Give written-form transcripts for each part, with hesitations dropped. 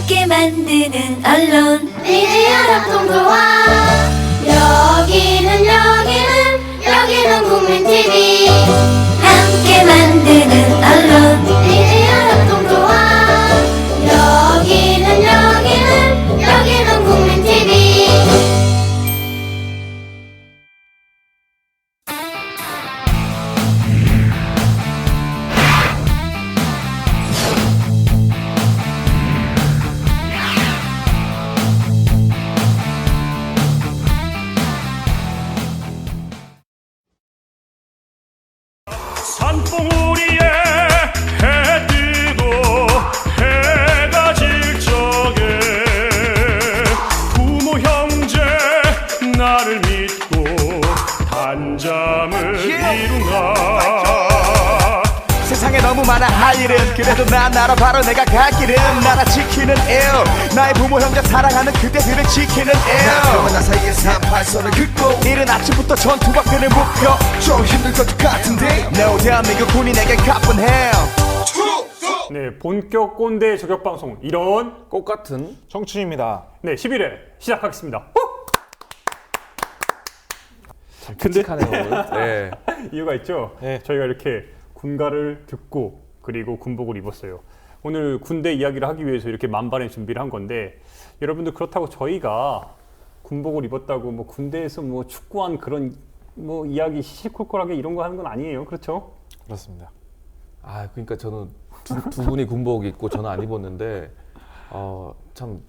함께 만드는 언론 미디어 협동조합. 여기는 국민TV. 함께 만드는 언론 미디어 협동조합. 여기는 국민TV. 산봉우리에 해 뜨고 해가 질 적에 부모 형제 나를 믿고 단잠을 이루나. 세상에 너무 많아 할 일은 그래도 난 알아 바로 내가 갈 길은 나라 지키는 일 나의 부모 형제 사랑하는 그대들을 지키는 일 나 사이에 38선을 긋고 이른 아침부터 전투박근을 묶여 좀 힘들 것 같은데 No 대한민국 군인에게 가뿐해 네, 본격 꼰대 저격 방송 이런 꽃 같은 청춘입니다. 네 11회 시작하겠습니다. 근데 하네요. 네. 이유가 있죠. 네. 저희가 이렇게 군가를 듣고 그리고 군복을 입었어요. 오늘 군대 이야기를 하기 위해서 이렇게 만반의 준비를 한 건데 여러분들 그렇다고 저희가 군복을 입었다고 뭐 군대에서 뭐 축구한 그런 뭐 이야기 시시콜콜하게 이런 거 하는 건 아니에요. 그렇죠? 그렇습니다. 아 그러니까 저는 두 분이 군복 입고 저는 안 입었는데 참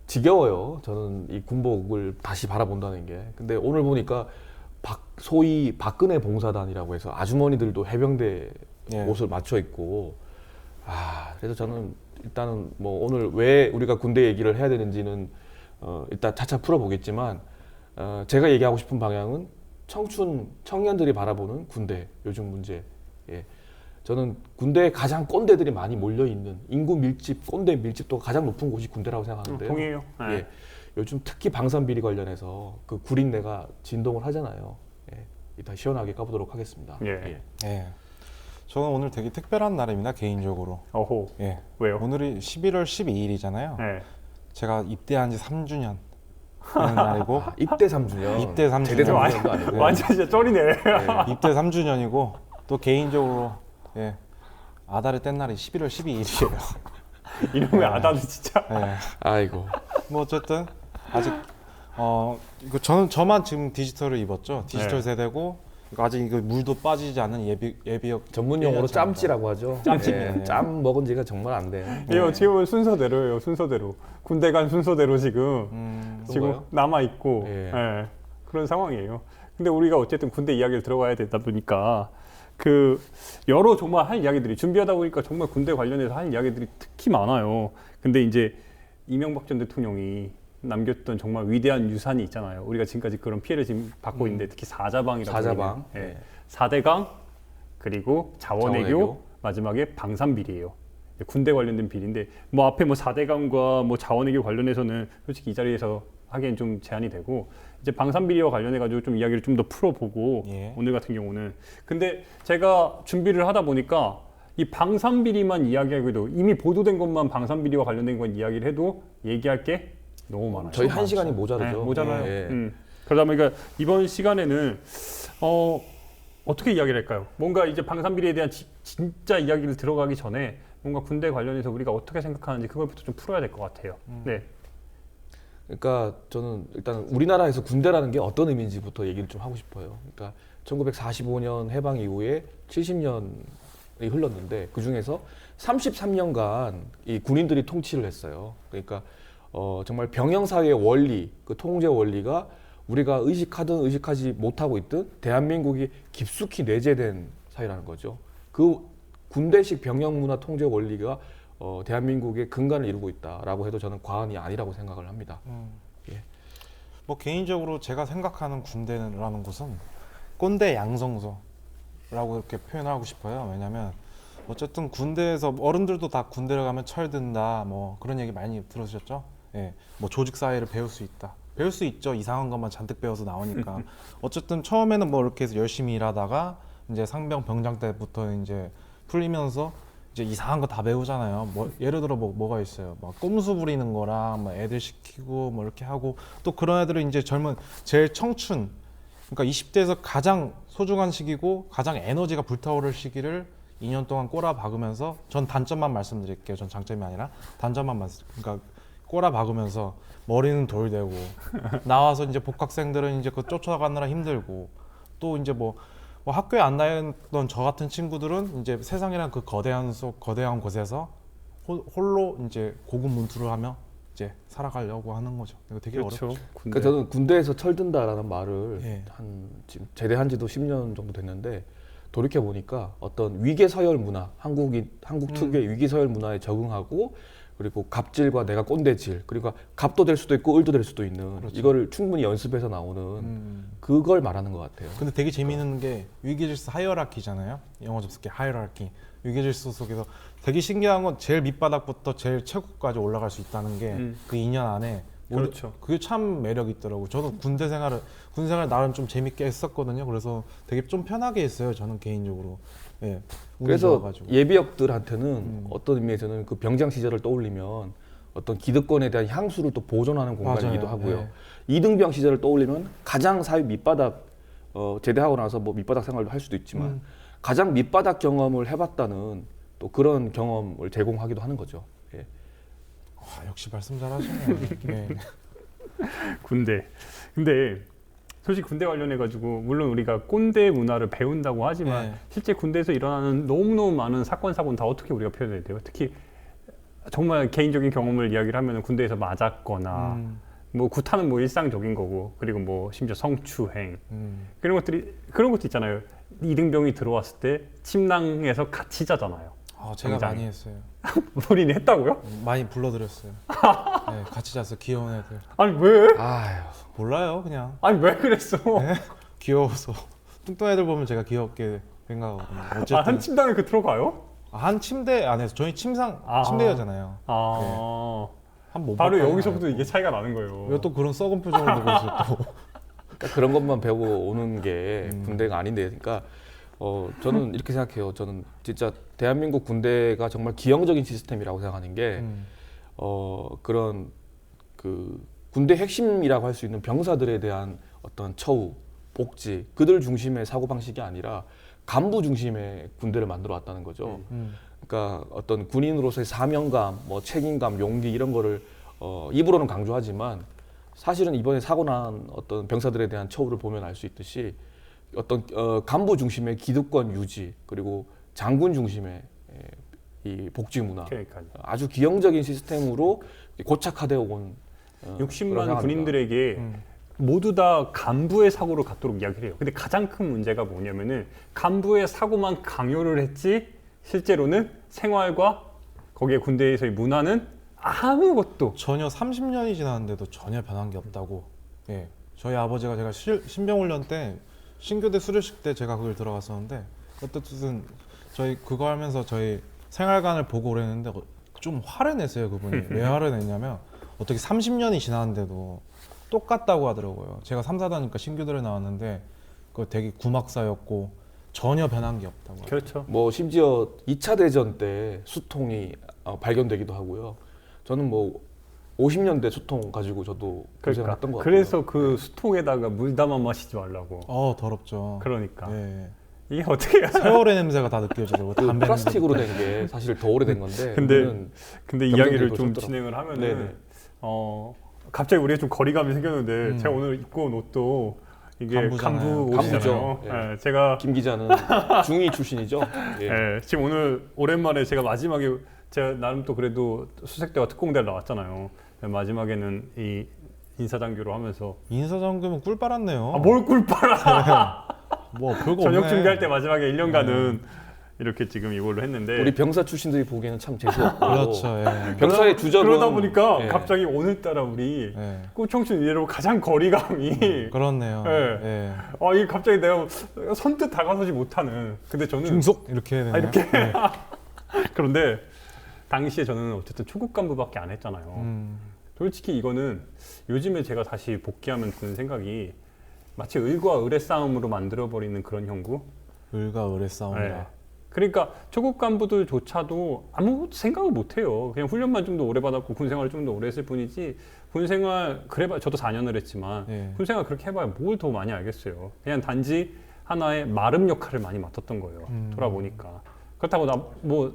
지겨워요. 저는 이 군복을 다시 바라본다는 게. 근데 오늘 보니까 소위 박근혜 봉사단이라고 해서 아주머니들도 해병대 예. 옷을 맞춰 입고 그래서 저는 일단은 뭐 오늘 왜 우리가 군대 얘기를 해야 되는지는 일단 차차 풀어보겠지만 제가 얘기하고 싶은 방향은 청년들이 바라보는 군대 요즘 문제. 예. 저는 군대에 가장 꼰대들이 많이 몰려 있는 인구 밀집, 꼰대 밀집도가 가장 높은 곳이 군대라고 생각하는데요. 동의해요. 네. 예. 요즘 특히 방산 비리 관련해서 그 구린내가 진동을 하잖아요. 예. 이따 시원하게 까보도록 하겠습니다. 예. 예. 저는 오늘 되게 특별한 날입니다. 개인적으로. 어호. 예. 왜요? 오늘이 11월 12일이잖아요. 네. 제가 입대한 지 3주년 되는 날이고 입대 3주년. 입대 3주년. 제대 3주년도 아니고. 완전 진짜 쩔이네. 입대 3주년이고 또 개인적으로 예. 아다를 뗀 날이 11월 12일이에요. 이름의 아다는 진짜. 예. 아이고. 뭐 어쨌든 아직 이거 저만 지금 디지털을 입었죠. 디지털 네. 세대고 아직 이거 물도 빠지지 않은 예비역 전문 용어로 예비역 짬찌라고 하죠. 짬찌. 예, 짬 먹은 지가 정말 안 돼. 이거 지금 순서대로예요. 순서대로. 군대 간 순서대로 지금 지금 그런가요? 남아 있고 예. 예, 그런 상황이에요. 근데 우리가 어쨌든 군대 이야기를 들어가야 되다 보니까 그 여러 정말 할 이야기들이 준비하다 보니까 정말 군대 관련해서 할 이야기들이 특히 많아요. 근데 이제 이명박 전 대통령이 남겼던 정말 위대한 유산이 있잖아요. 우리가 지금까지 그런 피해를 지금 받고 있는데 특히 사자방이라고 사자방. 불리는, 네. 4대강 그리고 자원외교, 자원외교. 마지막에 방산비리예요. 군대 관련된 비리인데 뭐 앞에 뭐 4대강과 뭐 자원외교 관련해서는 솔직히 이 자리에서 하기엔 좀 제한이 되고 이제 방산비리와 관련해 가지고 좀 이야기를 좀 더 풀어보고 예. 오늘 같은 경우는 근데 제가 준비를 하다 보니까 이 방산비리만 이야기하기도 이미 보도된 것만 방산비리와 관련된 건 이야기를 해도 얘기할 게 너무 많아요. 저희 한 시간이 모자르죠. 네, 모자라요. 예. 그러다 보니까 이번 시간에는 어떻게 이야기를 할까요? 뭔가 이제 방산비리에 대한 진짜 이야기를 들어가기 전에 뭔가 군대 관련해서 우리가 어떻게 생각하는지 그것부터 좀 풀어야 될 것 같아요. 네. 그러니까 저는 일단 우리나라에서 군대라는 게 어떤 의미인지부터 얘기를 좀 하고 싶어요. 그러니까 1945년 해방 이후에 70년이 흘렀는데 그 중에서 33년간 이 군인들이 통치를 했어요. 그러니까 정말 병영사회의 원리, 그 통제 원리가 우리가 의식하든 의식하지 못하고 있든 대한민국이 깊숙이 내재된 사회라는 거죠. 그 군대식 병영 문화 통제 원리가 대한민국의 근간을 이루고 있다라고 해도 저는 과언이 아니라고 생각을 합니다. 예. 뭐 개인적으로 제가 생각하는 군대라는 곳은 꼰대 양성소라고 이렇게 표현하고 싶어요. 왜냐면 어쨌든 군대에서 어른들도 다 군대를 가면 철든다 뭐 그런 얘기 많이 들으셨죠? 예, 뭐 조직 사회를 배울 수 있다. 배울 수 있죠. 이상한 것만 잔뜩 배워서 나오니까. 어쨌든 처음에는 뭐 이렇게 해서 열심히 일하다가 이제 상병 병장 때부터 이제 풀리면서 이제 이상한 거 다 배우잖아요. 뭐 예를 들어 뭐가 있어요. 막 꼼수 부리는 거랑 막 애들 시키고 뭐 이렇게 하고 또 그런 애들은 이제 제일 청춘, 그러니까 20대에서 가장 소중한 시기고 가장 에너지가 불타오를 시기를 2년 동안 꼬라박으면서, 전 단점만 말씀드릴게요. 전 장점이 아니라 단점만 그러니까 꼬라박으면서 머리는 돌되고 나와서 이제 복학생들은 이제 그 쫓아가느라 힘들고, 또 이제 뭐 학교에 안 다녔던 저 같은 친구들은 이제 세상이란 그 거대한 곳에서 홀로 이제 고군분투를 하며 이제 살아가려고 하는 거죠. 이거 되게 그렇죠. 어렵죠. 군대. 그러니까 저는 군대에서 철든다라는 말을 예. 지금 제대한 지도 10년 정도 됐는데 돌이켜 보니까 어떤 위계 서열 문화, 한국 특유의 위계 서열 문화에 적응하고, 그리고 갑질과 내가 꼰대질, 그리고 갑도 될 수도 있고 을도 될 수도 있는, 그렇죠. 이거를 충분히 연습해서 나오는 그걸 말하는 것 같아요. 근데 되게 재미있는 게 위계질서 하이어라키잖아요. 영어 접속기 하이어라키. 위계질서 속에서 되게 신기한 건 제일 밑바닥부터 제일 최고까지 올라갈 수 있다는 게 그 2년 안에 그렇죠. 그게 참 매력 있더라고요. 저도 군대 생활 나름 좀 재밌게 했었거든요. 그래서 되게 좀 편하게 했어요. 저는 개인적으로. 예. 운이 그래서 좋아가지고. 예비역들한테는 어떤 의미에서는 그 병장 시절을 떠올리면 어떤 기득권에 대한 향수를 또 보존하는 공간이기도 맞아요. 하고요. 네. 이등병 시절을 떠올리면 가장 사회 밑바닥, 제대하고 나서 뭐 밑바닥 생활도 할 수도 있지만 가장 밑바닥 경험을 해봤다는 또 그런 경험을 제공하기도 하는 거죠. 예. 아, 역시 말씀 잘하시네요. 예. 군대. 근데 솔직히 군대 관련해 가지고 물론 우리가 꼰대 문화를 배운다고 하지만 네. 실제 군대에서 일어나는 너무너무 많은 사건 사고는 다 어떻게 우리가 표현해야 돼요? 특히 정말 개인적인 경험을 이야기를 하면 군대에서 맞았거나 뭐 구타는 뭐 일상적인 거고, 그리고 뭐 심지어 성추행 그런 것도 있잖아요. 이등병이 들어왔을 때 침낭에서 같이 자잖아요. 아, 제가 당장. 많이 했어요. 본인이 했다고요? 많이 불러드렸어요. 네, 같이 자서 귀여운 애들. 아니 왜? 아유, 몰라요, 그냥. 아니 왜 그랬어? 귀여워서. 뚱뚱 애들 보면 제가 귀엽게 생각하거든요. 어쨌든 한 침당에 그 들어가요? 한 침대 안에서 저희 침대였잖아요. 아 한번 바로 여기서부터 이게 차이가 나는 거예요. 왜또 그런 썩은 표정을 보고 있어 또. 그러니까 그런 것만 배우고 오는 게 군대가 아닌데, 그러니까 저는 이렇게 생각해요. 저는 진짜 대한민국 군대가 정말 기형적인 시스템이라고 생각하는 게 그런 그 군대 핵심이라고 할 수 있는 병사들에 대한 어떤 처우, 복지, 그들 중심의 사고 방식이 아니라 간부 중심의 군대를 만들어 왔다는 거죠. 그러니까 어떤 군인으로서의 사명감, 뭐 책임감, 용기 이런 거를 입으로는 강조하지만 사실은 이번에 사고 난 어떤 병사들에 대한 처우를 보면 알 수 있듯이 어떤 간부 중심의 기득권 유지, 그리고 장군 중심의 이 복지 문화, 그러니까요. 아주 기형적인 시스템으로 고착화되어 온 60만 군인들에게 모두 다 간부의 사고를 갖도록 이야기를 해요. 근데 가장 큰 문제가 뭐냐면은 간부의 사고만 강요를 했지 실제로는 생활과 거기에 군대에서의 문화는 아무것도 전혀 30년이 지났는데도 전혀 변한 게 없다고. 예, 저희 아버지가 제가 신병훈련 때 신교대 수료식 때 제가 그걸 들어갔었는데, 어쨌든 저희 그거 하면서 저희 생활관을 보고 그랬는데 좀 화를 냈어요, 그분이. 왜 화를 냈냐면 어떻게 30년이 지났는데도 똑같다고 하더라고요. 제가 3, 4단이니까 신교대를 나왔는데 그거 되게 구막사였고 전혀 변한 게 없다고. 그렇죠. 뭐 심지어 2차 대전 때 수통이 발견되기도 하고요. 저는 뭐 50년대 수통 가지고 저도 고생을 했던 것 같아요. 그래서 그 수통에다가 물 담아 마시지 말라고. 더럽죠. 그러니까 예. 이게 어떻게 해야 세월의 냄새가 다 느껴지더라고요. 그 담배 플라스틱으로 된 게 사실 더 오래된 건데. 근데 우리는 이야기를 경쟁되고 좀 좋더라고요. 진행을 하면은 네네. 갑자기 우리가 좀 거리감이 생겼는데 제가 오늘 입고 온 옷도 이게 간부잖아요. 간부 옷이잖아요. 간부죠. 예. 예, 제가 김 기자는 중위 출신이죠. 예. 예, 지금 오늘 오랜만에 제가 마지막에 제가 나름 또 그래도 수색대와 특공대를 나왔잖아요. 마지막에는 이 인사장교로 하면서 인사장교면 꿀 빨았네요. 뭘 꿀빨아. 뭐 별거 저녁 없네. 준비할 때 마지막에 1년간은 이렇게 지금 이걸로 했는데 우리 병사 출신들이 보기에는 참 재수없고. 그렇죠. 예. 병사의 주적은 그러다 보니까 예. 갑자기 오늘따라 우리 예. 꽃청춘 이래로 가장 거리감이 그렇네요. 예. 예. 이 갑자기 내가 선뜻 다가서지 못하는. 근데 저는 중속 이렇게 해야 되나요? 이렇게 예. 그런데 당시에 저는 어쨌든 초급 간부밖에 안 했잖아요. 솔직히 이거는 요즘에 제가 다시 복귀하면 드는 생각이 마치 을과 을의 싸움으로 만들어버리는 그런 형국. 을과 을의 싸움이다. 네. 그러니까 초급 간부들조차도 아무것도 생각을 못 해요. 그냥 훈련만 좀 더 오래 받았고 군 생활을 좀 더 오래 했을 뿐이지 군 생활 그래봐 저도 4년을 했지만 예. 군 생활 그렇게 해봐야 뭘 더 많이 알겠어요. 그냥 단지 하나의 마름 역할을 많이 맡았던 거예요. 돌아보니까 그렇다고 뭐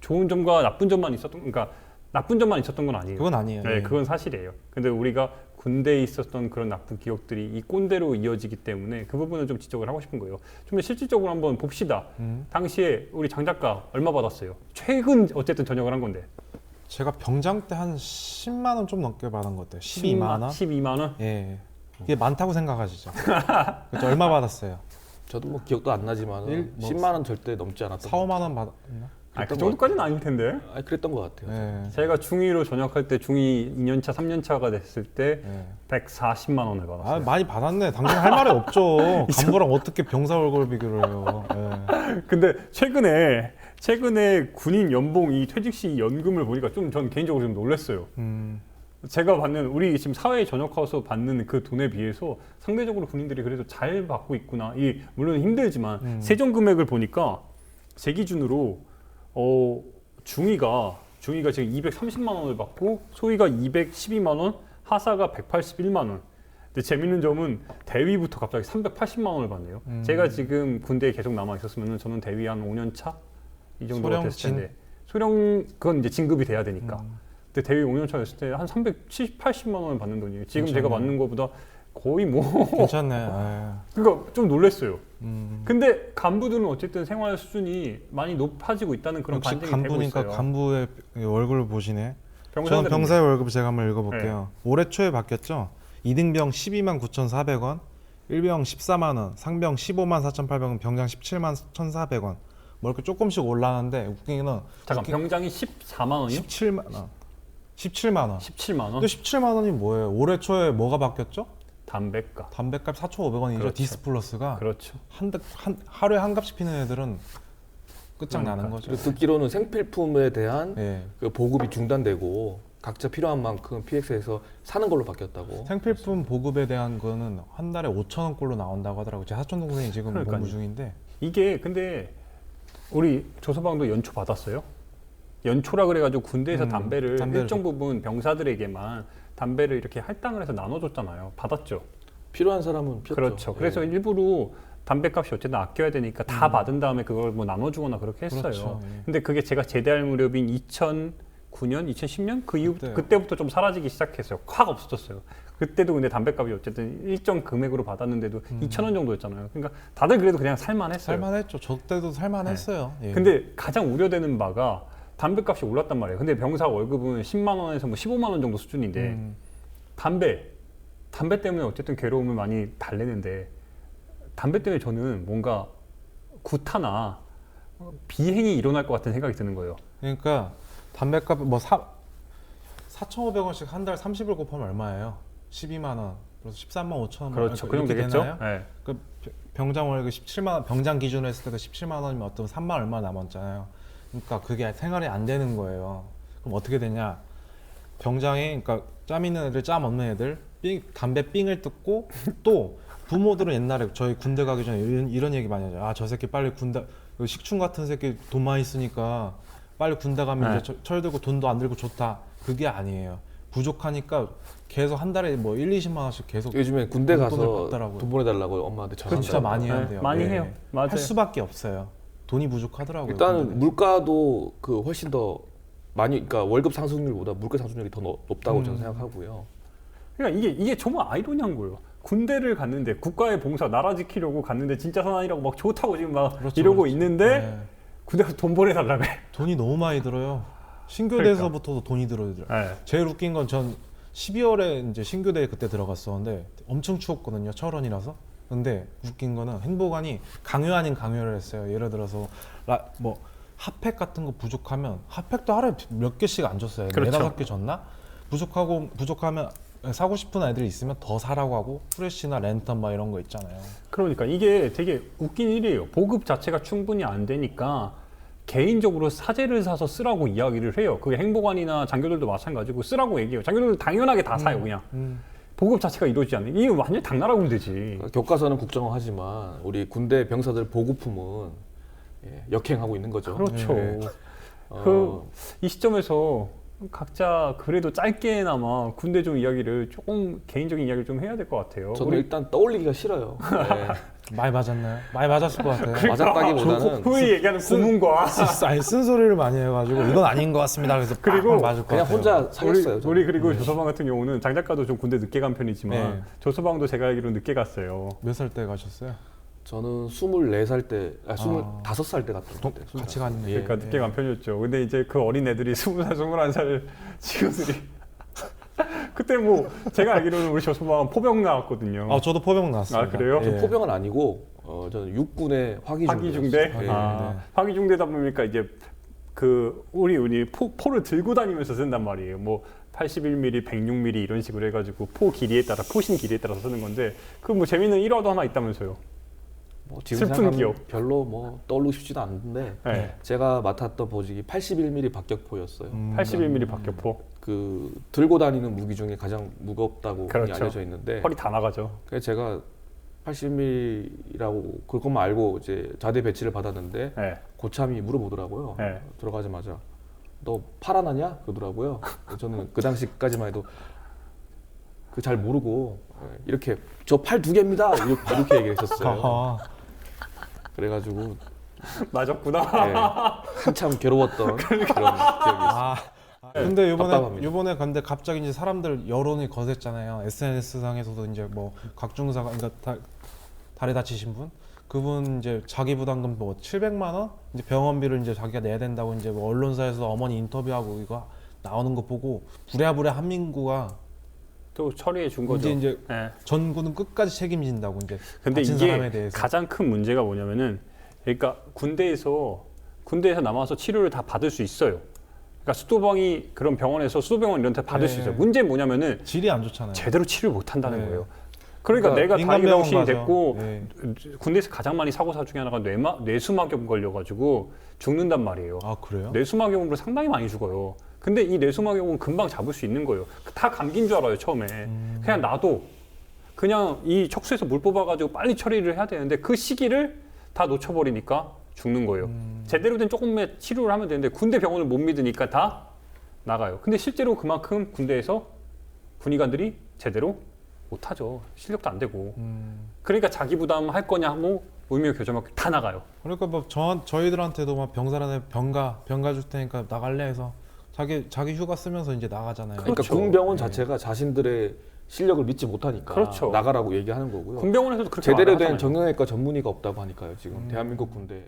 좋은 점과 나쁜 점만 있었던 그러니까 나쁜 점만 있었던 건 아니에요. 그건 아니에요. 네, 예. 그건 사실이에요. 근데 우리가 군대에 있었던 그런 나쁜 기억들이 이 꼰대로 이어지기 때문에 그 부분을 좀 지적을 하고 싶은 거예요. 좀 실질적으로 한번 봅시다. 당시에 우리 장 작가 얼마 받았어요? 최근 어쨌든 전역을 한 건데. 제가 병장 때 한 10만 원 좀 넘게 받은 것 같아요. 12만 원? 12만 원? 예. 이게 많다고 생각하시죠? 그렇죠. 얼마 받았어요? 저도 뭐 기억도 안 나지만 뭐 10만 원 절대 넘지 않았던 4, 5만 원 받았나? 아, 그 정도까지는 아닐 텐데. 아니, 그랬던 것 같아요. 예. 제가 중2로 전역할 때 중2 2년차, 3년차가 됐을 때 예. 140만 원을 아, 받았어요. 많이 받았네. 당장 할 말이 없죠. 간부랑 어떻게 병사 월급을 비교를 해요. 예. 근데 최근에 군인 연봉이 퇴직 시 연금을 보니까 좀 전 개인적으로 좀 놀랐어요. 제가 받는 우리 지금 사회에 전역해서 받는 그 돈에 비해서 상대적으로 군인들이 그래도 잘 받고 있구나. 이 물론 힘들지만 세전 금액을 보니까 제 기준으로 중위가 지금 230만 원을 받고 소위가 212만 원, 하사가 181만 원. 근데 재밌는 점은 대위부터 갑자기 380만 원을 받네요. 제가 지금 군대에 계속 남아 있었으면 저는 대위 한 5년 차 이 정도가 소령 됐을 텐데 소령 그건 이제 진급이 돼야 되니까. 근데 대위 5년 차였을 때 한 370, 80만 원을 받는 돈이에요. 지금 제가 받는 것보다 거의 뭐 괜찮네. 예. 그러니까 좀 놀랐어요. 근데 간부들은 어쨌든 생활 수준이 많이 높아지고 있다는 그런 역시 반증이 되고 간부니까 있어요. 간부의 월급을 보시네. 저는 병사들은 병사의 월급 제가 한번 읽어볼게요. 올해 초에 바뀌었죠. 2등병 12만 9,400원, 1병 14만 원, 상병 15만 4,800원, 병장 17만 1,400원. 뭐 이렇게 조금씩 올라가는데 웃긴 거는 잠깐 병장이 14만 원이요? 17만 원. 17만 원. 17만 원? 근데 17만 원이 뭐예요? 올해 초에 뭐가 바뀌었죠? 담배값. 담배값 4,500원이죠. 그렇죠. 디스플러스가 그렇죠. 하루에 한 값씩 피는 애들은 끝장나는 그러니까. 거죠. 그리고 듣기로는 생필품에 대한 예. 그 보급이 중단되고 각자 필요한 만큼 PX에서 사는 걸로 바뀌었다고. 생필품 보급에 대한 거는 한 달에 5,000원꼴로 나온다고 하더라고요. 제 사촌 동생이 지금 그러니까요. 복무 중인데 이게 근데 우리 조서방도 연초 받았어요? 연초라 그래가지고 군대에서 담배를 일정 부분 병사들에게만 담배를 이렇게 할당을 해서 나눠줬잖아요. 받았죠? 필요한 사람은 피웠죠. 그렇죠. 그래서 예. 일부러 담배값이 어쨌든 아껴야 되니까 다 받은 다음에 그걸 뭐 나눠주거나 그렇게 했어요. 그렇죠. 예. 근데 그게 제가 제대할 무렵인 2009년, 2010년 그 이후 그때부터 좀 사라지기 시작했어요. 확 없어졌어요. 그때도 근데 담배값이 어쨌든 일정 금액으로 받았는데도 2,000원 정도였잖아요. 그러니까 다들 그래도 그냥 살만했어요. 살만했죠. 저 때도 살만했어요. 예. 근데 가장 우려되는 바가 담배값이 올랐단 말이에요. 근데 병사 월급은 10만 원에서 뭐 15만 원 정도 수준인데 담배 때문에 어쨌든 괴로움을 많이 달래는데 담배 때문에 저는 뭔가 구타나 비행이 일어날 것 같은 생각이 드는 거예요. 그러니까 담배값 뭐 4,500원씩 한 달 30을 곱하면 얼마예요? 12만 원. 그래서 13만 5천 원. 그렇죠. 그 정도 이렇게 되겠죠? 되나요? 네. 그 병장 월급 17만 원, 병장 기준으로 했을 때도 17만 원이면 어떤 3만 얼마 남았잖아요. 그러니까 그게 생활이 안 되는 거예요. 그럼 어떻게 되냐? 병장이 그러니까 짬 있는 애들, 짬 없는 애들, 담배 삥을 뜯고 또 부모들은 옛날에 저희 군대 가기 전에 이런 얘기 많이 하죠. 아, 저 새끼 빨리 군대 식충 같은 새끼 돈 많이 쓰니까 빨리 군대 가면 이제 철 들고 돈도 안 들고 좋다. 그게 아니에요. 부족하니까 계속 한 달에 뭐 1, 20만 원씩 계속 요즘에 군대 용돈을 가서 받더라고요. 돈 보내달라고 엄마한테 전화한다. 진짜 많이 한대요. 많이 예. 해요. 맞아요. 할 수밖에 없어요. 돈이 부족하더라고요. 일단은 군대는. 물가도 그 훨씬 더 많이, 그러니까 월급 상승률보다 물가 상승률이 더 높다고 저는 생각하고요. 그러니까 이게 정말 아이러니한 거예요. 군대를 갔는데 국가의 봉사, 나라 지키려고 갔는데 진짜 사나이라고 막 좋다고 지금 막 그렇죠, 이러고 그렇죠. 있는데 네. 군대 가서 돈 보내달라고 해. 돈이 너무 많이 들어요. 신교대에서부터도 돈이 들어요. 네. 제일 웃긴 건 전 12월에 이제 신교대에 그때 들어갔었는데 엄청 추웠거든요. 철원이라서. 근데 웃긴 거는 행보관이 강요 아닌 강요를 했어요. 예를 들어서 뭐 핫팩 같은 거 부족하면 핫팩도 하루에 몇 개씩 안 줬어요. 그렇죠. 4-5개 줬나? 부족하면 사고 싶은 아이들이 있으면 더 사라고 하고 프레쉬나 랜턴 막 이런 거 있잖아요. 그러니까 이게 되게 웃긴 일이에요. 보급 자체가 충분히 안 되니까 개인적으로 사제를 사서 쓰라고 이야기를 해요. 그게 행보관이나 장교들도 마찬가지고 쓰라고 얘기해요. 장교들은 당연하게 다 사요, 그냥. 보급 자체가 이루어지지 않는. 이게 완전히 당나라 군대지. 그러니까 교과서는 국정화하지만 우리 군대 병사들 보급품은 역행하고 있는 거죠. 그렇죠. 예. 이 시점에서 각자 그래도 짧게나마 군대 좀 이야기를 조금 개인적인 이야기를 좀 해야 될 것 같아요. 저는 일단 떠올리기가 싫어요. 많이 맞았나요? 많이 맞았을 것 같아요. 맞았다기보다는 후에 얘기하는 고문과 아니 쓴소리를 많이 해가지고 이건 아닌 것 같습니다. 그래서 그리고 빡 맞을 것 그냥 같아요. 혼자 사겠어요. 저는. 우리 그리고 조서방 같은 경우는 장 작가도 좀 군대 늦게 간 편이지만 네. 조서방도 제가 알기로 늦게 갔어요. 몇 살 때 가셨어요? 저는 24살 때, 25살 때 갔던 것 같아요. 같이 갔네. 그러니까 늦게 간 편이었죠. 근데 이제 그 어린 애들이 20살, 21살 친구들이 그때 뭐 제가 알기로는 우리 조서방은 포병 나왔거든요. 저도 포병 나왔어요. 아, 그래요? 저 포병은 아니고 저는 육군의 화기중대. 화기중대? 화기중대다 보니까 이제 그 우리 포를 들고 다니면서 쓴단 말이에요. 뭐 81mm, 106mm 이런 식으로 해가지고 포 길이에 따라 포신 길이에 따라서 쓰는 건데 그 뭐 재밌는 일화도 하나 있다면서요. 뭐 지금 슬픈 생각하면 기억. 별로 뭐 떠오르고 싶지도 않은데 네. 제가 맡았던 보직이 81mm 박격포였어요. 81mm 박격포. 그 들고 다니는 무기 중에 가장 무겁다고 그렇죠. 알려져 있는데 허리 다 나가죠. 그래서 제가 80mm라고 그것만 알고 이제 자대 배치를 받았는데 네. 고참이 물어보더라고요. 네. 들어가자마자 너 팔 안 하냐? 그러더라고요. 저는 그 당시까지만 해도 그 잘 모르고 이렇게 저 팔 2개입니다. 이렇게 얘기를 했었어요. 아하. 그래가지고 맞았구나. 한참 괴로웠던 그런 기억이 있어요. 근데 답답합니다. 요번에 근데 갑자기 이제 사람들 여론이 거셌잖아요. SNS 상에서도 이제 뭐 각중사가 그러니까 다리 다치신 분 그분 이제 자기 부담금 뭐 700만 원 이제 병원비를 이제 자기가 내야 된다고 이제 뭐 언론사에서 어머니 인터뷰하고 이거 나오는 거 보고 부랴부랴 한민구가 또 처리해 준 거죠. 이제 네. 전군은 끝까지 책임진다고 이제 근데 다친 이게 사람에 대해서 가장 큰 문제가 뭐냐면은 그러니까 군대에서 남아서 치료를 다 받을 수 있어요. 그러니까 수도병이 그런 병원에서 수도병원 이런 데 받을 수 네. 있어요. 문제는 뭐냐면은 질이 안 좋잖아요. 제대로 치료를 못 한다는 네. 거예요. 그러니까 내가 민간 다리 병원 병신이 가죠. 됐고 네. 군대에서 가장 많이 사고사 중에 하나가 뇌수막염 걸려가지고 죽는단 말이에요. 아 그래요? 뇌수막염으로 상당히 많이 죽어요. 근데 이 뇌수막염은 금방 잡을 수 있는 거예요. 다 감기인 줄 알아요 처음에. 그냥 놔도 그냥 이 척수에서 물 뽑아가지고 빨리 처리를 해야 되는데 그 시기를 다 놓쳐버리니까 죽는 거예요. 제대로 된 조금의 치료를 하면 되는데 군대 병원을 못 믿으니까 다 나가요. 근데 실제로 그만큼 군대에서 군의관들이 제대로 못하죠. 실력도 안 되고. 그러니까 자기 부담 할 거냐 뭐 의무교정학교 다 나가요. 그러니까 뭐 저희들한테도 막 병사라는 병가 줄 테니까 나갈래 해서 자기 휴가 쓰면서 이제 나가잖아요. 그러니까 그렇죠. 군병원 자체가 자신들의 실력을 믿지 못하니까 그렇죠. 나가라고 얘기하는 거고요. 군병원에서도 그렇게 제대로 말을 된 하잖아요. 정형외과 전문의가 없다고 하니까요. 지금 대한민국 군대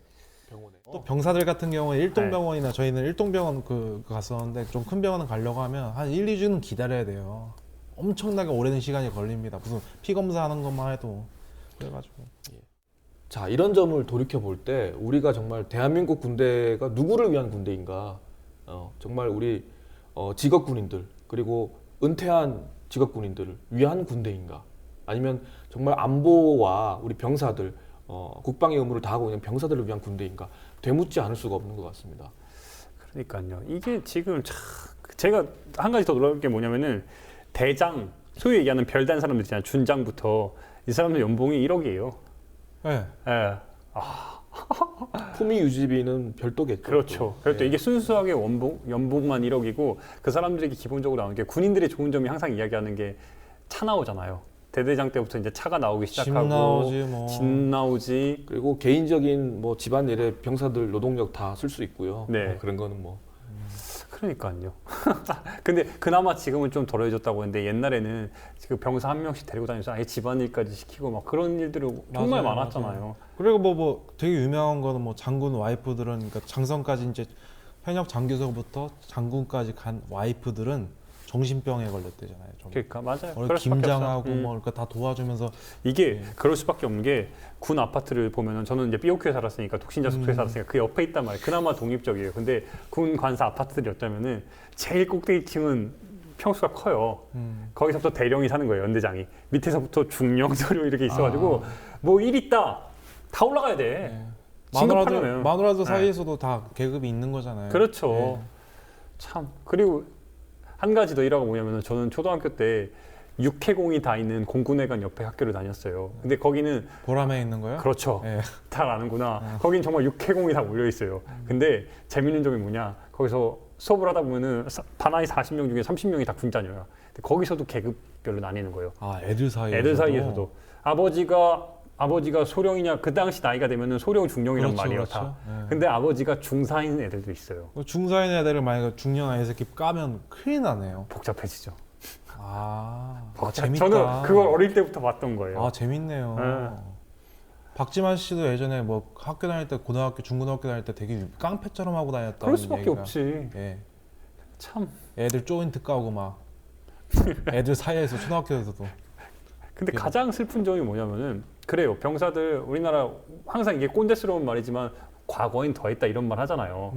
병원에. 또 병사들 같은 경우는 일동병원이나 저희는 일동병원 그 갔었는데 좀 큰 병원은 가려고 하면 한 1, 2주는 기다려야 돼요. 엄청나게 오랜 시간이 걸립니다. 무슨 피 검사하는 것만 해도 그래가지고 자, 이런 점을 돌이켜 볼 때 우리가 정말 대한민국 군대가 누구를 위한 군대인가? 정말 우리 직업군인들 그리고 은퇴한 직업군인들을 위한 군대인가? 아니면 정말 안보와 우리 병사들 국방의 의무를 다하고 있는 병사들을 위한 군대인가? 되묻지 않을 수가 없는 것 같습니다. 그러니까요. 이게 지금 제가 한 가지 더 놀라운 게 뭐냐면은 대장, 소위 얘기하는 별단 사람들 있잖아요. 준장부터 이 사람들 연봉이 1억이에요. 네. 예. 품위 유지비는 별도겠죠. 그렇죠. 또. 그래도 예. 이게 순수하게 연봉만 1억이고 그 사람들에게 기본적으로 나오는 게 군인들의 좋은 점이 항상 이야기하는 게 차 나오잖아요. 대대장 때부터 이제 차가 나오기 시작하고 집 나오지 뭐. 집 나오지. 그리고 개인적인 뭐 집안일에 병사들 노동력 다 쓸 수 있고요. 네. 그런 거는 뭐 그러니까요. 근데 그나마 지금은 좀 덜해졌다고 했는데 옛날에는 지금 병사 한 명씩 데리고 다니면서 아예 집안일까지 시키고 막 그런 일들이 정말 맞아요, 많았잖아요. 맞아요. 그리고 뭐 되게 유명한 거는 뭐 장군 와이프들은 그러니까 장성까지 이제 현역 장교서부터 장군까지 간 와이프들은 정신병에 걸렸대잖아요. 좀. 그러니까 맞아요. 원래 그럴 수밖에 김장하고 없어요. 뭐 그러니까 다 도와주면서 이게 그럴 수밖에 없는 게 군 아파트를 보면은 저는 이제 삐오큐에 살았으니까 독신자 숙소에 살았으니까 그 옆에 있단 말이에요. 그나마 독립적이에요. 근데 군 관사 아파트들이 어쩌면은 제일 꼭대기층은 평수가 커요. 거기서부터 대령이 사는 거예요. 연대장이 밑에서부터 중령 서류 이렇게 있어가지고 뭐 일 있다 다 올라가야 돼. 진급하려면. 마누라들 네. 사이에서도 다 계급이 있는 거잖아요. 그렇죠. 네. 참 그리고 한 가지 더 일화가 뭐냐면은 저는 초등학교 때 육해공이 다 있는 공군회관 옆에 학교를 다녔어요. 근데 거기는 보람에 있는 거요? 그렇죠. 예. 잘 아는구나. 거긴 정말 육해공이 다 몰려 있어요. 근데 재밌는 점이 뭐냐? 거기서 수업을 하다 보면은 반환이 40명 중에 30명이 다 군자녀야. 근데 거기서도 계급별로 나뉘는 거예요. 아, 애들 사이에서도. 애들 사이에서도 아버지가 소령이냐, 그 당시 나이가 되면은 소령 중령이란 그렇죠, 말이에요. 그렇죠. 다. 예. 근데 아버지가 중사인 애들도 있어요. 중사인 애들을 만약에 중년 아이 새끼 까면 큰일 나네요. 복잡해지죠. 아, 복잡- 재밌다. 저는 그걸 어릴 때부터 봤던 거예요. 아, 재밌네요. 네. 박지만 씨도 예전에 뭐 학교 다닐 때 고등학교, 중고등학교 다닐 때 되게 깡패처럼 하고 다녔다는 그럴 수밖에 얘기가. 없지. 예. 참. 애들 조인트 까고 막 애들 사이에서 초등학교에서도 근데 예. 가장 슬픈 점이 뭐냐면은 그래요. 병사들 우리나라 항상 이게 꼰대스러운 말이지만 과거엔 더했다 이런 말 하잖아요.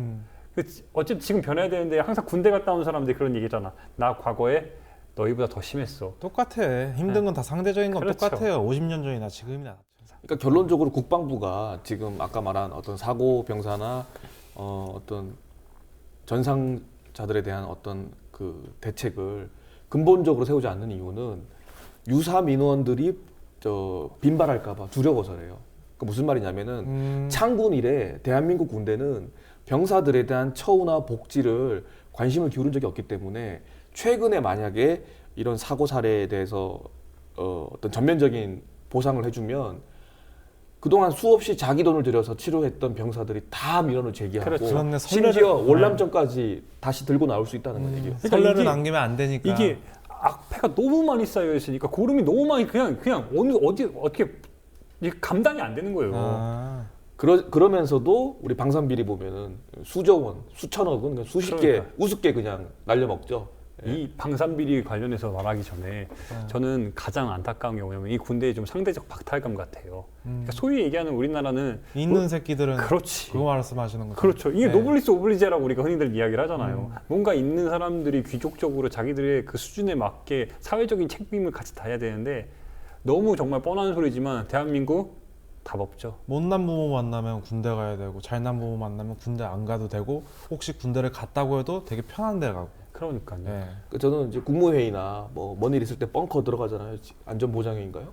근데 어쨌든 지금 변해야 되는데 항상 군대 갔다 온 사람들이 그런 얘기잖아. 나 과거에 너희보다 더 심했어. 똑같아. 힘든 건 다 상대적인 건 그렇죠. 똑같아요. 50년 전이나 지금이나. 그러니까 결론적으로 국방부가 지금 아까 말한 어떤 사고 병사나 어떤 전상자들에 대한 어떤 그 대책을 근본적으로 세우지 않는 이유는 유사 민원들이 빈발할까봐 두려워서래요. 그 무슨 말이냐면은 창군 이래 대한민국 군대는 병사들에 대한 처우나 복지를 관심을 기울인 적이 없기 때문에 최근에 만약에 이런 사고 사례에 대해서 어떤 전면적인 보상을 해주면 그동안 수없이 자기 돈을 들여서 치료했던 병사들이 다 민원을 제기하고 그렇죠. 그렇네, 심지어 설레를- 월남전까지 다시 들고 나올 수 있다는 건 얘기예요. 그러니까 설레를 이게- 남기면 안 되니까. 이게 악패가 너무 많이 쌓여 있으니까 고름이 너무 많이 그냥 어떻게 이게 감당이 안 되는 거예요. 아, 그러면서도 우리 방산비리 보면은 수조 원, 수천억은 그냥 수십 개 그러니까. 우습게 그냥 날려먹죠. 이 방산비리 관련해서 말하기 전에 저는 가장 안타까운 게 뭐냐면 이 군대에 좀 상대적 박탈감 같아요. 그러니까 소위 얘기하는 우리나라는 있는 새끼들은 그렇지. 그거 말씀하시는 거죠. 그렇죠. 이게 네. 노블리스 오블리제라고 우리가 흔히들 이야기를 하잖아요. 뭔가 있는 사람들이 귀족적으로 자기들의 그 수준에 맞게 사회적인 책임을 같이 다해야 되는데 너무 정말 뻔한 소리지만 대한민국 답 없죠. 못난 부모 만나면 군대 가야 되고 잘난 부모 만나면 군대 안 가도 되고 혹시 군대를 갔다고 해도 되게 편한 데 가고. 그러니까요. 네. 저는 이제 국무회의나 뭐 뭔 일 있을 때 벙커 들어가잖아요. 안전보장회인가요?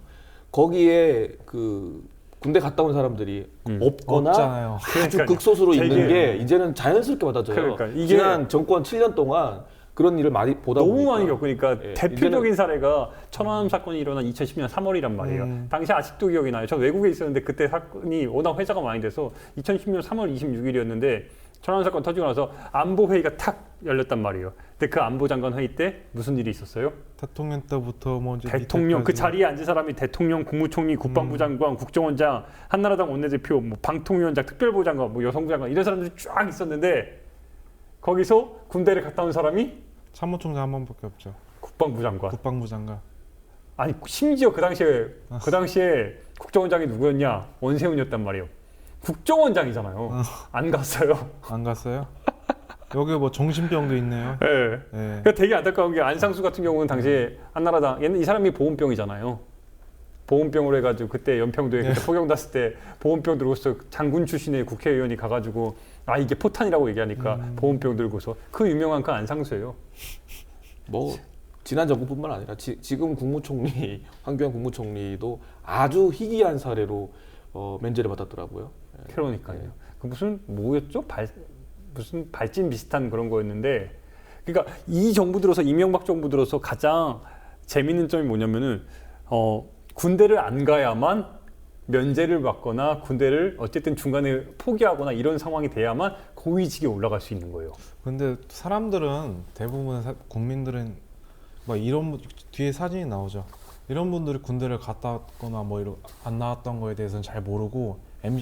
거기에 그 군대 갔다 온 사람들이 없거나 없잖아요. 아주 그러니까요. 극소수로 있는 되게- 게 이제는 자연스럽게 받아져요. 그러니까 이게- 지난 정권 7년 동안 그런 일을 많이 보다 너무 보니까 많이 겪으니까 예, 대표적인 이제는- 사례가 천안함 사건이 일어난 2010년 3월이란 말이에요. 당시 아직도 기억이 나요. 저 외국에 있었는데 그때 사건이 워낙 회자가 많이 돼서 2010년 3월 26일이었는데 천안함 사건 터지고 나서 안보 회의가 탁 열렸단 말이에요. 근데 그 안보 장관 회의 때 무슨 일이 있었어요? 대통령 때부터 뭐 이제 대통령 그 밑에까지 자리에 앉은 사람이 대통령, 국무총리, 국방부 장관, 국정원장, 한나라당 원내대표, 뭐 방통위원장, 특별부 장관, 뭐 여성부 장관 이런 사람들이 쫙 있었는데 거기서 군대를 갔다 온 사람이 참모총장 한 번밖에 없죠. 국방부 장관. 국방부 장관. 아니 심지어 그 당시에 국정원장이 누구였냐? 원세훈이었단 말이에요. 국정원장이잖아요. 안 갔어요. 안 갔어요? 여기 뭐 정신병도 있네요. 예. 네. 그러니까 되게 안타까운 게 안상수 같은 경우는 당시에 한나라당 이 사람이 보온병이잖아요. 보온병으로 해가지고 그때 연평도에 그때 포경 났을 때 보온병 들고서 장군 출신의 국회의원이 가가지고 아 이게 포탄이라고 얘기하니까 보온병 들고서 그 유명한 그 안상수예요. 뭐 지난 정부뿐만 아니라 지금 국무총리 황교안 국무총리도 아주 희귀한 사례로 면제를 받았더라고요. 그러니까요. 그 무슨 뭐였죠? 무슨 발진 비슷한 그런 거였는데, 그러니까 이 정부 들어서 이명박 정부 들어서 가장 재밌는 점이 뭐냐면은 군대를 안 가야만 면제를 받거나 군대를 어쨌든 중간에 포기하거나 이런 상황이 돼야만 고위직에 올라갈 수 있는 거예요. 근데 사람들은 대부분 국민들은 뭐 이런 뒤에 사진이 나오죠. 이런 분들이 군대를 갔다 왔거나 뭐 이런 안 나왔던 거에 대해서는 잘 모르고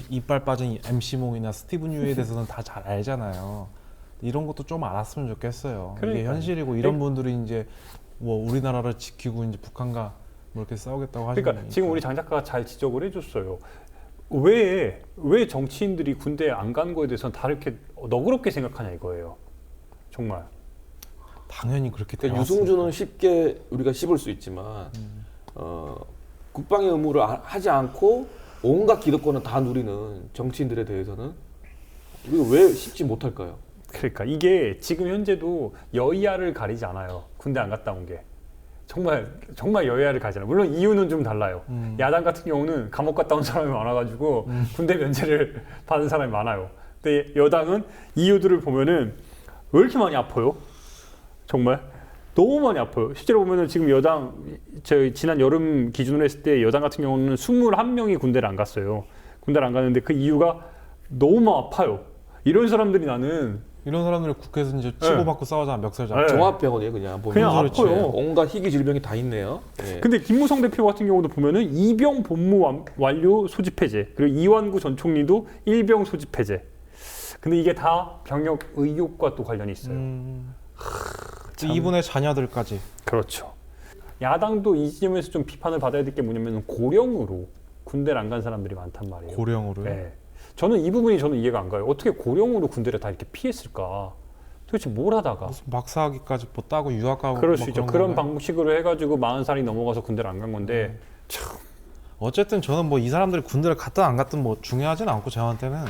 이빨 빠진 MC몽이나 스티븐 유에 대해서는 다 잘 알잖아요. 이런 것도 좀 알았으면 좋겠어요. 이게 그러니까요. 현실이고 이런 분들이 이제 뭐 우리나라를 지키고 이제 북한과 뭐 이렇게 싸우겠다고 하시는 그러니까 지금 우리 장 작가가 잘 지적을 해줬어요. 왜 정치인들이 군대에 안 가는 거에 대해서는 다 이렇게 너그럽게 생각하냐 이거예요. 정말. 당연히 그렇게 그러니까 되었어요. 유승준은 쉽게 우리가 씹을 수 있지만 국방의 의무를 하지 않고 온갖 기득권을 다 누리는 정치인들에 대해서는 우리가 왜 씹지 못할까요? 그러니까 이게 지금 현재도 여야를 가리지 않아요. 군대 안 갔다 온 게. 정말 여야를 가잖아요. 물론 이유는 좀 달라요. 야당 같은 경우는 감옥 갔다 온 사람이 많아가지고 군대 면제를 받은 사람이 많아요. 근데 여당은 이유들을 보면은 왜 이렇게 많이 아파요? 정말 너무 많이 아파요. 실제로 보면은 지금 여당 지난 여름 기준으로 했을 때 여당 같은 경우는 21명이 군대를 안 갔어요. 군대를 안 갔는데 그 이유가 너무 아파요. 이런 사람들이 나는 이런 사람들이 국회에서 이제 치고받고 싸우잖아, 멱살 잡고. 네. 종합병원이에요 그냥. 보면. 그냥 그렇지. 아파요. 온갖 희귀 질병이 다 있네요. 예. 근데 김무성 대표 같은 경우도 보면은 이병 본무 완료 소집 해제, 그리고 이완구 전 총리도 일병 소집 해제. 근데 이게 다 병역 의혹과 또 관련이 있어요. 참. 이분의 자녀들까지. 그렇죠. 야당도 이 지점에서 좀 비판을 받아야 될 게 뭐냐면 고령으로 군대를 안 간 사람들이 많단 말이에요. 고령으로요? 네. 저는 이 부분이 저는 이해가 안 가요. 어떻게 고령으로 군대를 다 이렇게 피했을까? 도대체 뭘 하다가? 무슨 박사학위까지 뭐 따고 유학 가고 그럴 뭐 수 있죠. 그런 그런 건가요? 방식으로 해가지고 40살이 넘어가서 군대를 안 간 건데 어쨌든 저는 뭐 이 사람들이 군대를 갔든 안 갔든 뭐 중요하진 않고 저한테는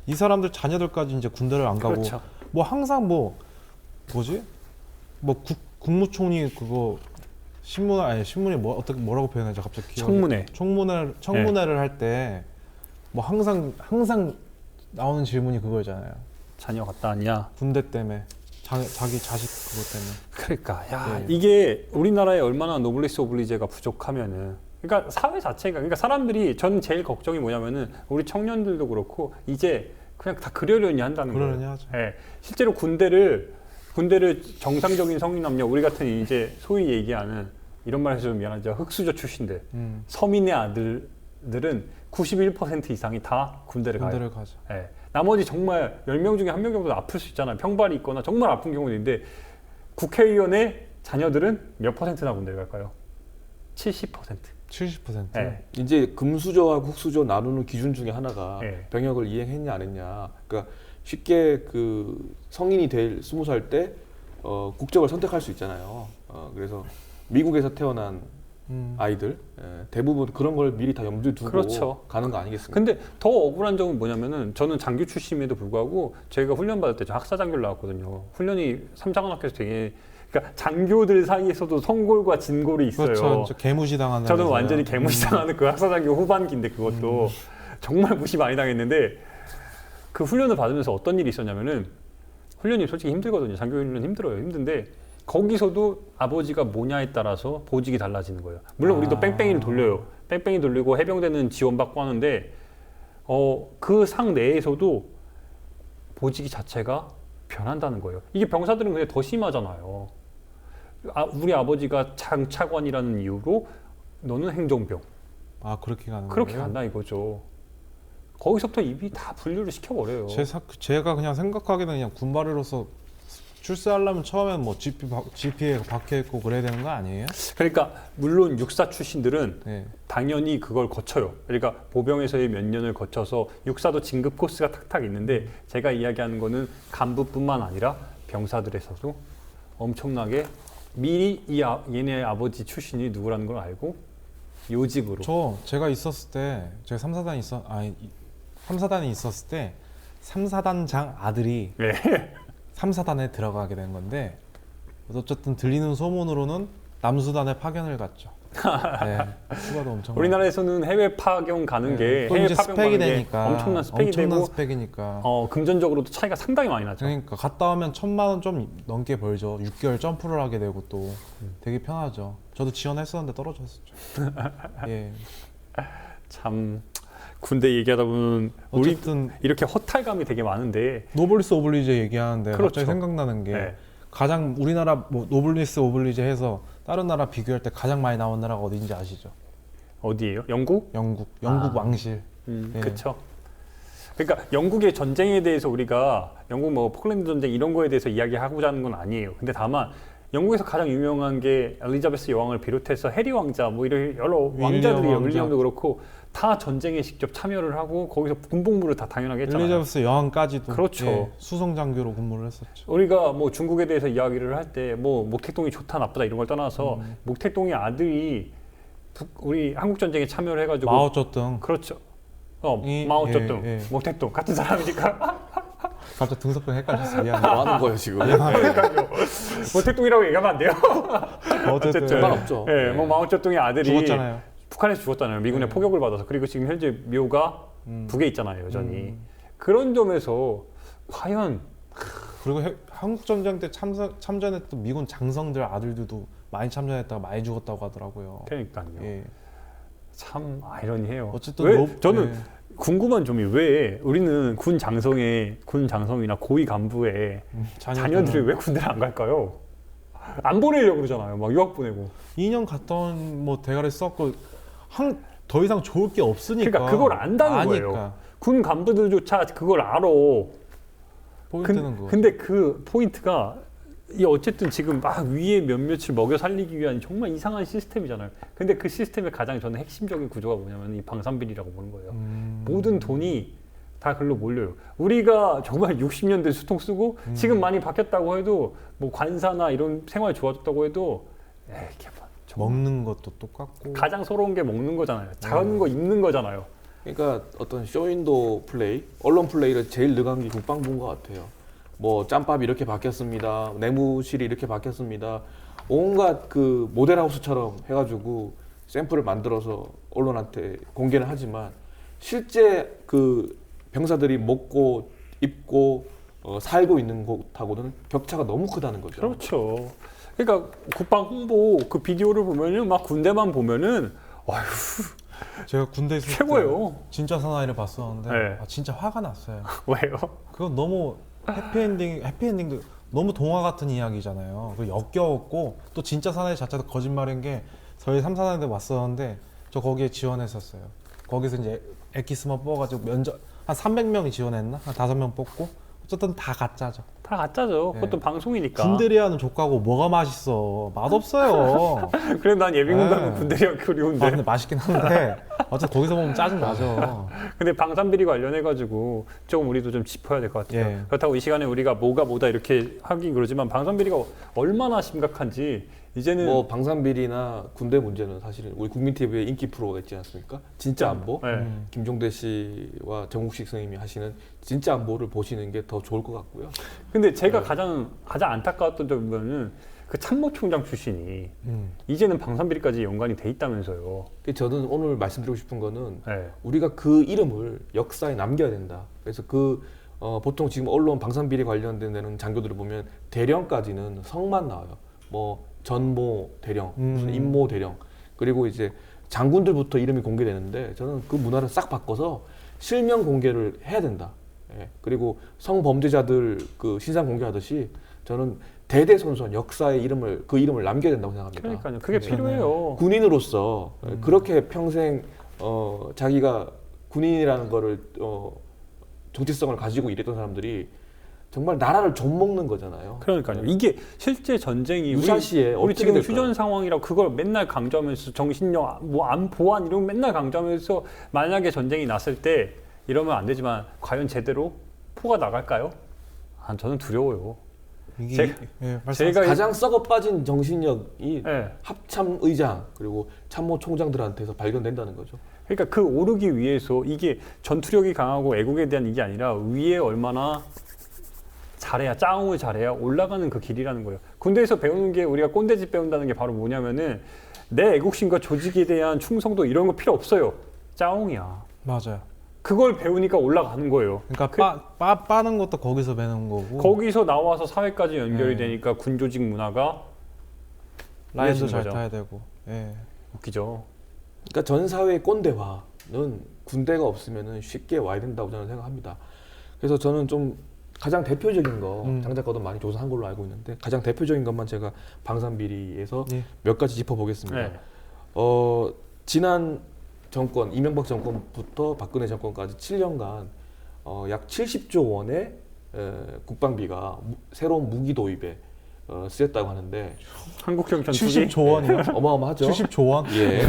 이 사람들 자녀들까지 이제 군대를 안 가고 그렇죠. 뭐 항상 뭐지? 뭐 국무총리 그거 신문이 뭐 어떻게 뭐라고 표현하죠? 갑자기 기억이- 청문회를 할 때 뭐 항상 나오는 질문이 그거잖아요. 자녀 갔다 왔냐? 군대 때문에 자기 자식 그것 때문에. 그러니까 야 네. 이게 우리나라에 얼마나 노블리스 오블리제가 부족하면은 그러니까 사회 자체가 그러니까 사람들이 전 제일 걱정이 뭐냐면은 우리 청년들도 그렇고 이제 그냥 다 그러려니 한다는 거예요. 그러려니 하죠. 예. 실제로 군대를 정상적인 성인 남녀 우리 같은 이제 소위 얘기하는 이런 말 해서 좀 미안하죠. 흑수저 출신들 서민의 아들들은 91% 이상이 다 군대를 가요. 군대를 가죠. 예. 나머지 정말 10명 중에 1명 정도 아플 수 있잖아요. 평발이 있거나 정말 아픈 경우도 있는데 국회의원의 자녀들은 몇 퍼센트나 군대를 갈까요? 70%. 70%. 예. 이제 금수저하고 흑수저 나누는 기준 중에 하나가 예. 병역을 이행했냐 안 했냐. 그러니까 쉽게 그 성인이 될 20살 때 국적을 선택할 수 있잖아요. 그래서 미국에서 태어난 아이들 대부분 그런 걸 미리 다 염두에 두고 그렇죠. 가는 거 아니겠습니까? 근데 더 억울한 점은 뭐냐면은 저는 장교 출신임에도 불구하고 저희가 훈련 받을 때 저 학사장교를 나왔거든요. 훈련이 삼자관학교에서 되게 그러니까 장교들 사이에서도 성골과 진골이 있어요. 그렇죠. 저 개무시 당하는. 저는 완전히 개무시당하는 그 학사장교 후반기인데 그것도 정말 무시 많이 당했는데 그 훈련을 받으면서 어떤 일이 있었냐면은 훈련이 솔직히 힘들거든요. 장교 훈련 힘들어요. 힘든데 거기서도 아버지가 뭐냐에 따라서 보직이 달라지는 거예요. 물론 우리도 뺑뺑이를 돌려요. 뺑뺑이 돌리고 해병대는 지원받고 하는데 그 상 내에서도 보직이 자체가 변한다는 거예요. 이게 병사들은 근데 더 심하잖아요. 우리 아버지가 장차관이라는 이유로 너는 행정병. 그렇게 가는 그렇게 거예요? 간다 이거죠. 거기서부터 입이 다 분류를 시켜버려요. 제가 그냥 생각하기에는 그냥 군바리로서 출세하려면 처음엔 뭐 GP에 박혀 있고 그래야 되는 거 아니에요? 그러니까 물론 육사 출신들은 네. 당연히 그걸 거쳐요. 그러니까 보병에서의 몇 년을 거쳐서 육사도 진급 코스가 탁탁 있는데 제가 이야기하는 거는 간부뿐만 아니라 병사들에서도 엄청나게 미리 얘네 아버지 출신이 누구라는 걸 알고 요직으로. 제가 있었을 때 제가 3사단이 있었을 때 3사단장 아들이 네. 3사단에 들어가게 된 건데 어쨌든 들리는 소문으로는 남수단에 파견을 갔죠. 네, 휴가도 엄청. 우리나라에서는 해외 파견 가는 게 또 해외 이제 파견 스펙이 가는 게 되니까 엄청난 스펙이 되고 스펙이니까. 금전적으로도 차이가 상당히 많이 나죠. 그러니까 갔다 오면 1,000만 원 좀 넘게 벌죠. 6개월 점프를 하게 되고 또 되게 편하죠. 저도 지원했었는데 떨어졌었죠. 예. 참 군대 얘기하다 보면 우리 어쨌든 이렇게 허탈감이 되게 많은데 노블리스 오블리제 얘기하는데 그렇죠. 갑자기 생각나는 게 네. 가장 우리나라 뭐 노블리스 오블리제 해서 다른 나라 비교할 때 가장 많이 나온 나라가 어딘지 아시죠? 어디예요? 영국? 영국 왕실. 예. 그렇죠. 그러니까 영국의 전쟁에 대해서 우리가 영국 뭐 포클랜드 전쟁 이런 거에 대해서 이야기하고자 하는 건 아니에요. 근데 다만 영국에서 가장 유명한 게 엘리자베스 여왕을 비롯해서 해리 왕자 뭐 이런 여러 왕자들이에요. 왕자. 윌리엄도 그렇고 다 전쟁에 직접 참여를 하고 거기서 군복무를 다 당연하게 했잖아요. 엘리자베스 여왕까지도 그렇죠. 수송 장교로 근무를 했었죠. 우리가 뭐 중국에 대해서 이야기를 할 때 뭐 목택동이 좋다 나쁘다 이런 걸 떠나서 목택동의 아들이 우리 한국 전쟁에 참여를 해가지고 마오쩌둥. 그렇죠. 이- 마오쩌둥, 예, 예. 목택동 같은 사람이니까 갑자기 등석병 헷갈렸어. 미안해. 뭐 하는 거예요 지금? 모택동이라고 얘기하면 안 돼요. 어쨌든 상관없죠. 예, 뭐 마오쩌둥의 아들이 죽었잖아요. 북한에서 죽었잖아요. 미군의 포격을 받아서. 그리고 지금 현재 묘가 북에 있잖아요, 여전히. 그런 점에서 과연 그리고 한국 전쟁 때 참전했던 미군 장성들 아들들도 많이 참전했다가 많이 죽었다고 하더라고요. 그러니까요. 예. 참 아이러니해요. 어쨌든 왜 저는 예. 궁금한 점이 왜 우리는 군 장성이나 고위 간부의 자녀들이 왜 군대를 안 갈까요? 안 보내려고 그러잖아요. 막 유학 보내고. 2년 갔던 뭐 대가리 썼고 더 이상 좋을 게 없으니까. 그러니까 그걸 안다는 거예요. 군 간부들조차 그걸 알아. 포인트는 그거. 근데 그 포인트가 이 어쨌든 지금 막 위에 몇몇을 먹여 살리기 위한 정말 이상한 시스템이잖아요. 근데 그 시스템의 가장 저는 핵심적인 구조가 뭐냐면 이 방산비리라고 보는 거예요. 모든 돈이 다 글로 몰려요. 우리가 정말 60년대 수통 쓰고 지금 많이 바뀌었다고 해도 뭐 관사나 이런 생활이 좋아졌다고 해도 먹는 것도 똑같고 가장 서러운 게 먹는 거잖아요. 작은 거 입는 거잖아요. 그러니까 어떤 쇼윈도 플레이, 언론 플레이를 제일 능한 게 국방부인 것 같아요. 뭐 짬밥이 이렇게 바뀌었습니다. 내무실이 이렇게 바뀌었습니다. 온갖 그 모델하우스처럼 해가지고 샘플을 만들어서 언론한테 공개는 하지만 실제 그 병사들이 먹고 입고 살고 있는 곳하고는 격차가 너무 크다는 거죠. 그렇죠. 그러니까 국방 홍보 그 비디오를 보면은 막 군대만 보면은 아휴 제가 군대 있을 최고예요. 때 진짜 사나이를 봤었는데 네. 진짜 화가 났어요. 왜요? 그건 너무 해피엔딩도 너무 동화 같은 이야기잖아요. 그 역겨웠고 또 진짜 사나이 자체도 거짓말인 게 저희 3사단에 왔었는데 저 거기에 지원했었어요. 거기서 이제 엑기스만 뽑아가지고 면접 한 300명이 지원했나? 한 5명 뽑고 어쨌든 다 가짜죠. 다 가짜죠. 네. 그것도 방송이니까. 군대리아는 족가고 뭐가 맛있어. 맛없어요. 그래 난 예비군 가면 네. 군대리아 그리운데. 근데 맛있긴 한데 어쨌든 거기서 보면 짜증 나죠. 근데 방산비리 관련해가지고 조금 우리도 좀 짚어야 될 것 같아요. 예. 그렇다고 이 시간에 우리가 뭐다 이렇게 하긴 그러지만 방산비리가 얼마나 심각한지 이제는 뭐 방산비리나 군대 문제는 사실은 우리 국민TV의 인기 프로가 있지 않습니까? 진짜 안보. 네. 김종대 씨와 정국식 선생님이 하시는 진짜 안보를 보시는 게 더 좋을 것 같고요. 근데 제가 가장 안타까웠던 점은 그 참모총장 출신이 이제는 방산비리까지 연관이 돼 있다면서요. 저는 오늘 말씀드리고 싶은 거는 네. 우리가 그 이름을 역사에 남겨야 된다. 그래서 보통 지금 언론 방산비리 관련된 데는 장교들을 보면 대령까지는 성만 나와요. 뭐 전모 대령, 무슨 임모 대령, 그리고 이제 장군들부터 이름이 공개되는데 저는 그 문화를 싹 바꿔서 실명 공개를 해야 된다. 예. 그리고 성범죄자들 그 신상 공개하듯이 저는 대대손손 역사의 이름을 남겨야 된다고 생각합니다. 그러니까요. 그게 필요해요. 군인으로서 그렇게 평생 자기가 군인이라는 거를 정체성을 가지고 일했던 사람들이 정말 나라를 좀먹는 거잖아요. 그러니까요. 이게 실제 전쟁이 유사시에 우리 어떻게 지금 될까요? 휴전 상황이라 그걸 맨날 강조하면서 정신력, 뭐 보안 이런 거 맨날 강조하면서 만약에 전쟁이 났을 때 이러면 안 되지만 과연 제대로 포가 나갈까요? 저는 두려워요. 이게 제가 가장 썩어 빠진 정신력이 네. 합참의장 그리고 참모총장들한테서 발견된다는 거죠. 그러니까 그 오르기 위해서 이게 전투력이 강하고 애국에 대한 이게 아니라 위에 얼마나 잘해야 짜웅을 잘해야 올라가는 그 길이라는 거예요. 군대에서 배우는 게 우리가 꼰대짓 배운다는 게 바로 뭐냐면은 내 애국심과 조직에 대한 충성도 이런 거 필요 없어요. 짜웅이야. 맞아요. 그걸 배우니까 올라가는 거예요. 그러니까 빠는 것도 거기서 배는 거고 거기서 나와서 사회까지 연결이 네. 되니까 군 조직 문화가 라인도 이어지는 잘 거죠. 타야 되고. 예. 웃기죠. 그러니까 전 사회의 꼰대화는 군대가 없으면 쉽게 와야 된다고 저는 생각합니다. 그래서 저는 좀 가장 대표적인 거 장 작가도 많이 조사한 걸로 알고 있는데 가장 대표적인 것만 제가 방산비리에서 예. 몇 가지 짚어보겠습니다. 네. 지난 정권 이명박 정권부터 박근혜 정권까지 7년간 약 70조 원의 국방비가 새로운 무기 도입에 쓰였다고 하는데 한국형 전투기 70조 원이요? 어마어마하죠. 70조 원? 예.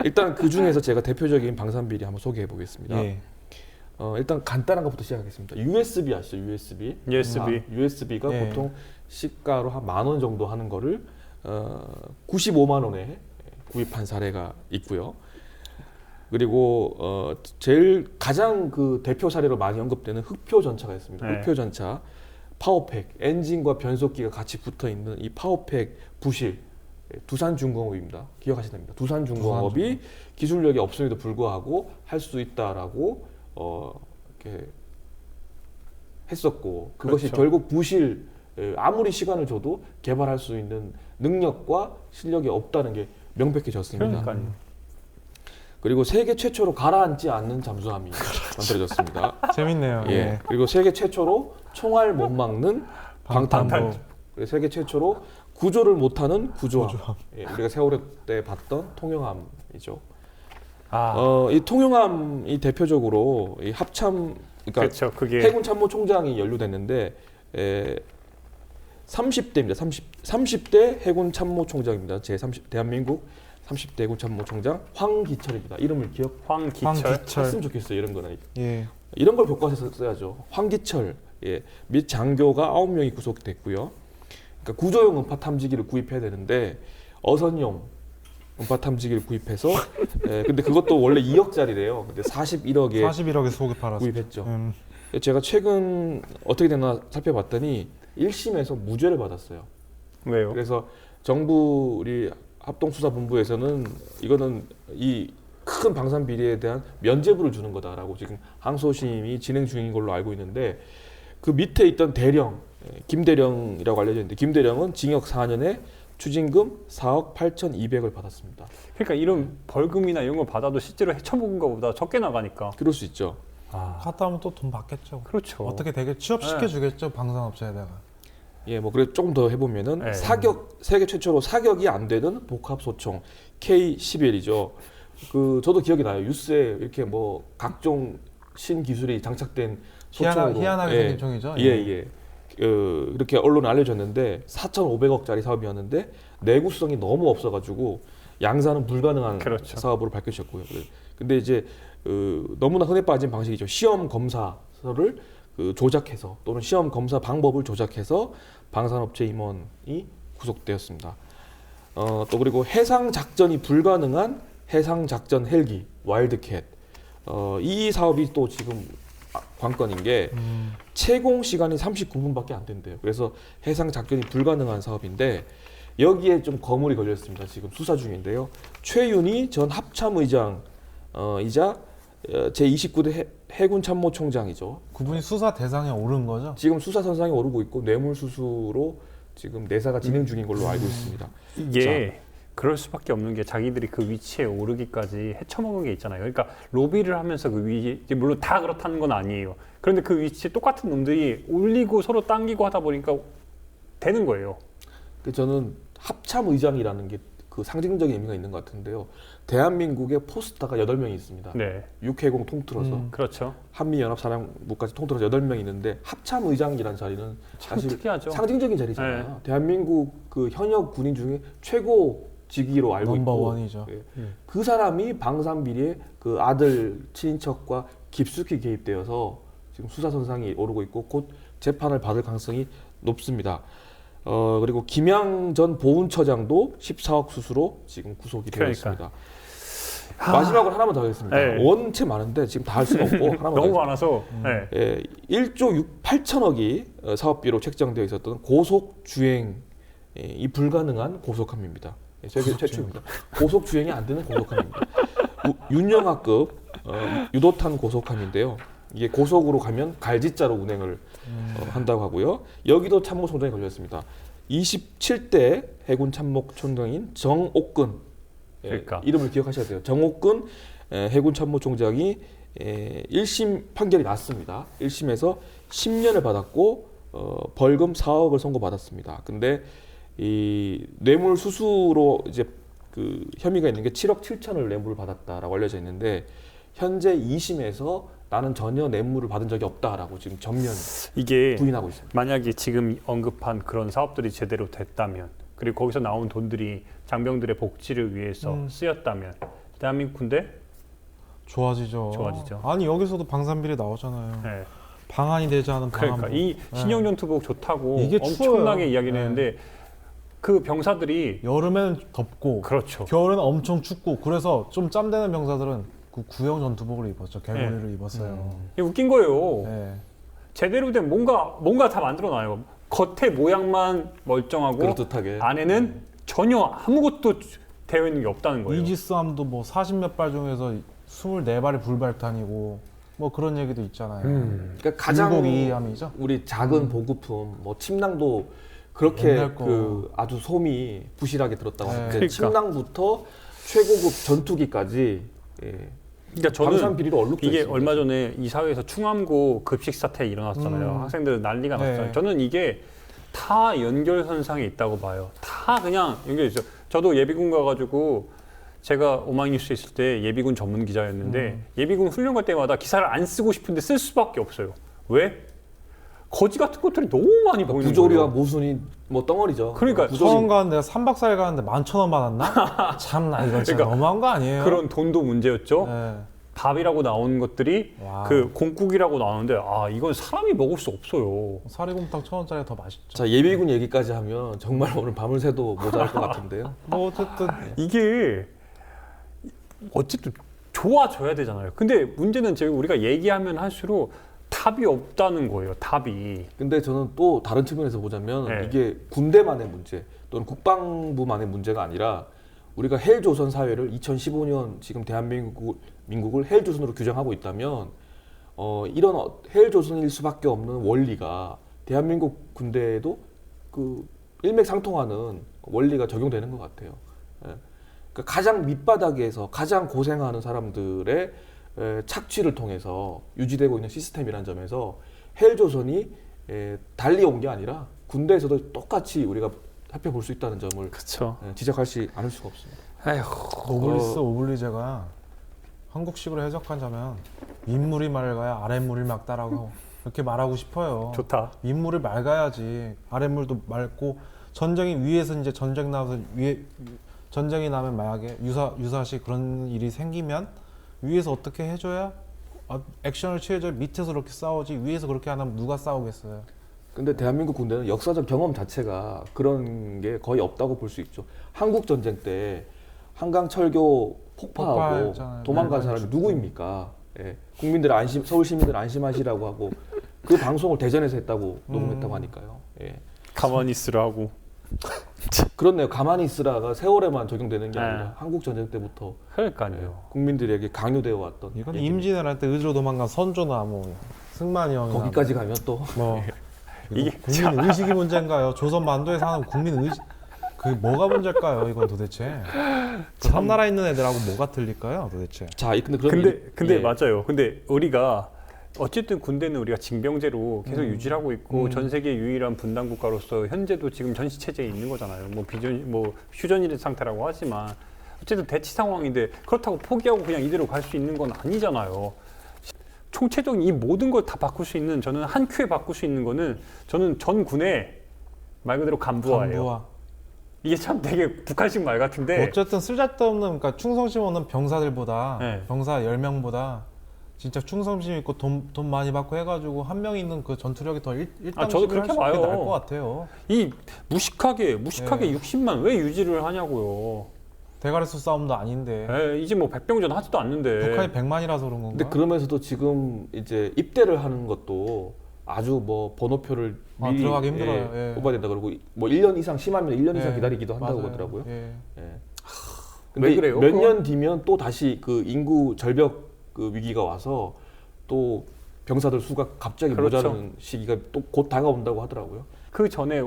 일단 그 중에서 제가 대표적인 방산비리 한번 소개해 보겠습니다. 예. 일단 간단한 것부터 시작하겠습니다. USB 아시죠? USB. USB. USB가 예. 보통 시가로 한 10,000원 정도 하는 거를 95만 원에 구입한 사례가 있고요. 그리고 제일 가장 그 대표 사례로 많이 언급되는 흑표 전차가 있습니다. 네. 흑표 전차, 파워팩, 엔진과 변속기가 같이 붙어 있는 이 파워팩 부실, 두산중공업입니다. 기억하셔야 됩니다. 두산중공업이 기술력이 없음에도 불구하고 할 수 있다라고 이렇게 했었고, 그것이 그렇죠. 결국 부실, 아무리 시간을 줘도 개발할 수 있는 능력과 실력이 없다는 게 명백해졌습니다. 그러니까요. 그리고 세계 최초로 가라앉지 않는 잠수함이 만들어졌습니다. 재밌네요. 예. 그리고 세계 최초로 총알 못 막는 방탄복. 방탄복. 그리고 세계 최초로 구조를 못하는 구조함. 예, 우리가 세월호 때 봤던 통영함이죠. 이 통영함이 대표적으로 이 합참, 그러니까 그렇죠. 그게 해군 참모총장이 연루됐는데 30대입니다. 30대 해군 참모총장입니다. 대한민국 30대 해군 참모총장 황기철입니다. 이름을 황기철. 기억했으면 좋겠어요. 이런 거는. 예. 이런 걸 교과서에서 써야죠. 황기철 및 장교가 9명이 구속됐고요. 그러니까 구조용 음파 탐지기를 구입해야 되는데 어선용 음파 탐지기를 구입해서 근데 그것도 원래 2억짜리래요. 근데 41억에 41억에 속에 팔았어. 구입했죠. 제가 최근 어떻게 됐나 살펴봤더니 1심에서 무죄를 받았어요. 왜요? 그래서 정부 우리 합동수사본부에서는 이거는 이 큰 방산 비리에 대한 면죄부를 주는 거다라고 지금 항소심이 진행 중인 걸로 알고 있는데, 그 밑에 있던 대령, 김대령이라고 알려져 있는데 김대령은 징역 4년에 추징금 4억 8,200을 받았습니다. 그러니까 이런 벌금이나 이런 걸 받아도 실제로 헤쳐먹은 것보다 적게 나가니까. 그럴 수 있죠. 갔다 오면 또 돈 받겠죠. 그렇죠. 어떻게 되게 취업시켜주겠죠, 방산업체에다가. 예, 뭐 그래 조금 더 해보면은 네. 세계 최초로 사격이 안 되는 복합소총 K-11이죠. 그 저도 기억이 나요. 뉴스에 이렇게 뭐 각종 신기술이 장착된 소총으로 희한하게 예, 생긴 총이죠. 예. 이렇게 언론에 알려졌는데 4,500억짜리 사업이었는데 내구성이 너무 없어가지고 양산은 불가능한 그렇죠. 사업으로 밝혀졌고요. 근데 이제 너무나 흔해 빠진 방식이죠. 시험 검사서를 조작해서 또는 시험 검사 방법을 조작해서 방산업체 임원이 구속되었습니다. 또 그리고 해상 작전이 불가능한 해상 작전 헬기 와일드캣. 이 사업이 또 지금 관건인 게 채공 시간이 39분밖에 안 된대요. 그래서 해상 작전이 불가능한 사업인데 여기에 좀 거물이 걸려 있습니다. 지금 수사 중인데요. 최윤희 전 합참의장 이자 제29대 해군 참모총장이죠. 그분이 수사 대상에 오른 거죠? 지금 수사 선상에 오르고 있고 뇌물수수로 지금 내사가 진행 중인 걸로 알고 있습니다. 이게 그럴 수밖에 없는 게 자기들이 그 위치에 오르기까지 헤쳐먹은 게 있잖아요. 그러니까 로비를 하면서 그 위에, 물론 다 그렇다는 건 아니에요. 그런데 그 위치에 똑같은 놈들이 올리고 서로 당기고 하다 보니까 되는 거예요. 저는 합참의장이라는 게 그 상징적인 의미가 있는 것 같은데요. 대한민국에 포스타가 8명이 있습니다. 네, 육해공 통틀어서 그렇죠. 한미연합사령부까지 통틀어서 8명이 있는데 합참의장이라는 자리는 참 사실 특이하죠. 상징적인 자리잖아요. 대한민국 그 현역 군인 중에 최고 직위로 알고 있고 넘버원이죠. 예. 그 사람이 방산비리에 그 아들 친인척과 깊숙이 개입되어서 지금 수사선상이 오르고 있고 곧 재판을 받을 가능성이 높습니다. 그리고 김양 전 보훈처장도 14억 수수로 지금 구속이 되어 있습니다. 마지막으로 하나만 더 하겠습니다. 네. 원체 많은데 지금 다 할 수는 없고 하나만 더 너무 하겠습니다. 많아서. 네. 1조 8천억이 사업비로 책정되어 있었던 고속주행이 불가능한 고속함입니다. 세계 최초입니다. 고속주행이 안 되는 고속함입니다. 윤영하급 유도탄 고속함인데요. 이게 고속으로 가면 갈지자로 운행을 한다고 하고요. 여기도 참모총장이 걸렸습니다. 27대 해군 참모총장인 정옥근, 그러니까. 이름을 기억하셔야 돼요. 정옥근 해군 참모총장이 1심 판결이 났습니다. 1심에서 10년을 받았고 벌금 4억을 선고받았습니다. 근데 이 뇌물 수수로 이제 그 혐의가 있는 게 7억 7천을 뇌물을 받았다라고 알려져 있는데 현재 2심에서 나는 전혀 뇌물을 받은 적이 없다라고 지금 전면 이게 부인하고 있습니다. 만약에 지금 언급한 그런 사업들이 제대로 됐다면, 그리고 거기서 나온 돈들이 장병들의 복지를 위해서 쓰였다면 대한민국 군대 좋아지죠. 아니 여기서도 방산비리 나오잖아요. 네. 방한이 되지 않은 방한복. 그러니까 이 신형전투복 좋다고 이게 엄청나게 추워요. 이야기를 했는데 그 병사들이 여름에는 덥고 그렇죠. 겨울에는 엄청 춥고 그래서 좀 짬되는 병사들은 그 구형 전투복을 입었죠. 개구리를 입었어요. 이게 웃긴 거예요. 네. 제대로 된 뭔가 다 만들어놔요. 겉에 모양만 멀쩡하고 그럴듯하게. 안에는 전혀 아무것도 되어 있는 게 없다는 거예요. 이지스함도 뭐 40몇 발 중에서 24발이 불발탄이고 뭐 그런 얘기도 있잖아요. 그러니까 가장 불고기함이죠. 우리 작은 보급품, 뭐 침낭도 그렇게 옛날 거. 그 아주 솜이 부실하게 들었다고 하는데 그러니까. 침낭부터 최고급 전투기까지 예. 그러니까 저는 방산 비리로 얼룩져 이게 있습니다. 얼마 전에 이 사회에서 충암고 급식 사태 일어났잖아요. 학생들 난리가 네. 났잖아요. 저는 이게 다 연결선상에 있다고 봐요. 다 그냥 연결돼 있어요. 저도 예비군 가가지고 제가 오마이뉴스에 있을 때 예비군 전문 기자였는데 예비군 훈련 갈 때마다 기사를 안 쓰고 싶은데 쓸 수밖에 없어요. 왜? 거지 같은 것들이 너무 많이 보이는 부조리와 거예요. 모순이 뭐 덩어리죠. 그러니까 처음 가는데 3박 4일 가는데 11,000원 받았나? 참나 이건 진짜 그러니까 너무한 거 아니에요? 그런 돈도 문제였죠. 네. 밥이라고 나오는 것들이 와. 그 공국이라고 나오는데 아 이건 사람이 먹을 수 없어요. 사리곰탕 1,000원짜리가 더 맛있죠. 자 예비군 얘기까지 하면 정말 오늘 밤을 새도 모자랄 것 같은데요. 뭐 어쨌든 이게 어쨌든 좋아져야 되잖아요. 근데 문제는 지금 우리가 얘기하면 할수록 답이 없다는 거예요. 답이. 근데 저는 또 다른 측면에서 보자면 네. 이게 군대만의 문제 또는 국방부만의 문제가 아니라 우리가 헬조선 사회를 2015년 지금 대한민국을 헬조선으로 규정하고 있다면 이런 헬조선일 수밖에 없는 원리가 대한민국 군대에도 그 일맥상통하는 원리가 적용되는 것 같아요. 예. 그러니까 가장 밑바닥에서 가장 고생하는 사람들의 착취를 통해서 유지되고 있는 시스템이라는 점에서 헬조선이 달리 온 게 아니라 군대에서도 똑같이 우리가 살펴볼 수 있다는 점을 그렇죠. 지적하지 않을 수가 없습니다. 아휴. 노블리스 오블리제가 한국식으로 해석하자면 윗물이 맑아야 아랫물이 맑다라고 이렇게 말하고 싶어요. 좋다. 윗물을 맑아야지 아랫물도 맑고 전쟁이 위에서 이제 전쟁 나서 위에 전쟁이 나면 만약에 유사시 그런 일이 생기면 위에서 어떻게 해줘야 액션을 취해줘 밑에서 그렇게 싸우지 위에서 그렇게 안 하면 누가 싸우겠어요. 근데 대한민국 군대는 역사적 경험 자체가 그런 게 거의 없다고 볼 수 있죠. 한국 전쟁 때 한강 철교 폭파하고 폭파했잖아요. 도망간 네, 사람이 죽고. 누구입니까? 예. 국민들 서울 시민들 안심하시라고 하고 그 방송을 대전에서 했다고 녹음했다고 하니까요. 예. 가만히 있으라고. 그렇네요. 가만히 있으라가 세월에만 적용되는 게 아니라 네. 한국 전쟁 때부터 그러니까요. 국민들에게 강요되어 왔던 이건 얘기입니다. 임진왜란 때 의지로 도망간 선조나 뭐 승만이 형이나 거기까지 가면 또 뭐 이게 국민 의식이 문제인가요? 조선 만도에 사는 국민 의식 그 뭐가 문제일까요? 이건 도대체 그 섬나라 있는 애들하고 뭐가 틀릴까요? 도대체 자, 근데 그럼 근데 예. 맞아요. 근데 우리가 어쨌든 군대는 우리가 징병제로 계속 유지하고 있고 전 세계 유일한 분단 국가로서 현재도 지금 전시 체제에 있는 거잖아요. 뭐 비전 뭐 휴전일 상태라고 하지만 어쨌든 대치 상황인데 그렇다고 포기하고 그냥 이대로 갈 수 있는 건 아니잖아요. 총체적인 이 모든 걸 다 바꿀 수 있는 저는 한 큐에 바꿀 수 있는 거는 저는 전 군의 말 그대로 간부화예요. 간부화. 이게 참 되게 북한식 말 같은데 어쨌든 쓸데없는 그러니까 충성심 없는 병사들보다 네. 병사 10명보다 진짜 충성심 있고 돈 많이 받고 해가지고 한 명 있는 그 전투력이 더 저도 일당식을 그렇게 할수 봐요. 있게 나을 것 같아요. 이 무식하게 네. 60만 왜 유지를 하냐고요. 대가리수 싸움도 아닌데 이제 뭐 백병전 하지도 않는데. 북한이 100만이라서 그런 건가? 근데 그러면서도 지금 이제 입대를 하는 것도 아주 뭐 번호표를 미리 들어가기 힘들어요. 예. 뽑아야 된다 그러고 뭐 1년 이상 심하면 1년 이상 예. 기다리기도 한다고 맞아요. 그러더라고요. 예. 예. 왜 그래요? 몇 그건? 년 뒤면 또 다시 그 인구 절벽 그 위기가 와서 또 병사들 수가 갑자기 그렇죠. 모자라는 시기가 또 곧 다가온다고 하더라고요. 그 전에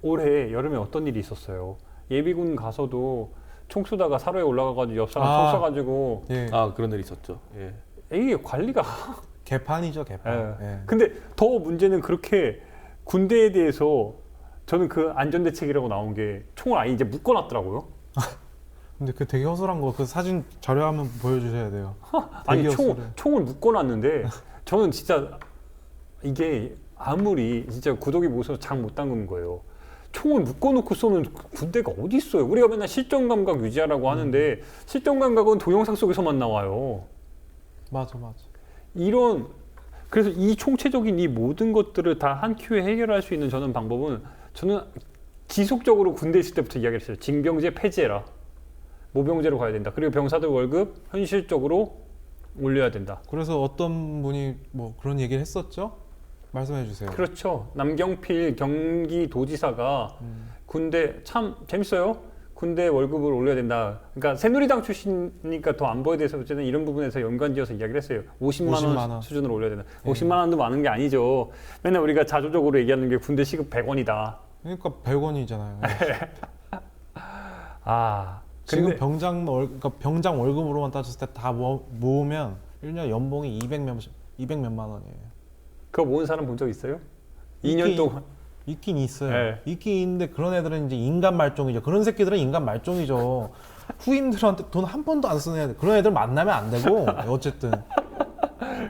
올해 여름에 어떤 일이 있었어요. 예비군 가서도 총 쏘다가 사로에 올라가가지고 옆 사람 총 쏴가지고 예. 아 그런 일이 있었죠. 예. 이게 관리가. 개판이죠, 개판. 예. 근데 더 문제는 그렇게 군대에 대해서 저는 그 안전대책이라고 나온 게 총을 아예 이제 묶어놨더라고요. 근데 그 되게 허술한 거 그 사진 자료 한번 보여주셔야 돼요. 아니 되게 허술해. 총을 묶어놨는데 저는 진짜 이게 아무리 진짜 구더기 모서서 장 못 담그는 거예요. 총을 묶어놓고 쏘는 군대가 어디 있어요? 우리가 맨날 실전 감각 유지하라고 하는데 실전 감각은 동영상 속에서만 나와요. 맞아. 그래서 이 총체적인 이 모든 것들을 다 한 큐에 해결할 수 있는 저는 방법은 저는 지속적으로 군대 있을 때부터 이야기를 했어요. 징병제 폐지해라. 모병제로 가야 된다. 그리고 병사들 월급 현실적으로 올려야 된다. 그래서 어떤 분이 뭐 그런 얘기를 했었죠? 말씀해 주세요. 그렇죠. 남경필 경기도지사가 군대 참 재밌어요. 군대 월급을 올려야 된다. 그러니까 새누리당 출신이니까 더 안보에 대해서 어쨌든 이런 부분에서 연관지어서 이야기를 했어요. 50만 원 수준으로 올려야 된다. 50만 원도 많은 게 아니죠. 맨날 우리가 자조적으로 얘기하는 게 군대 시급 100원이다. 그러니까 100원이잖아요. 아, 지금 근데 그러니까 병장 월급으로만 따졌을 때 다 모으면 1년 연봉이 200몇만 원이에요. 그거 모은 사람 본 적 있어요? 2년 동안. 있긴 있어요. 네. 있긴 있는데 그런 애들은 이제 인간 말종이죠. 그런 새끼들은 인간 말종이죠. 후임들한테 돈 한 번도 안 쓰는 애들. 그런 애들 만나면 안 되고 어쨌든.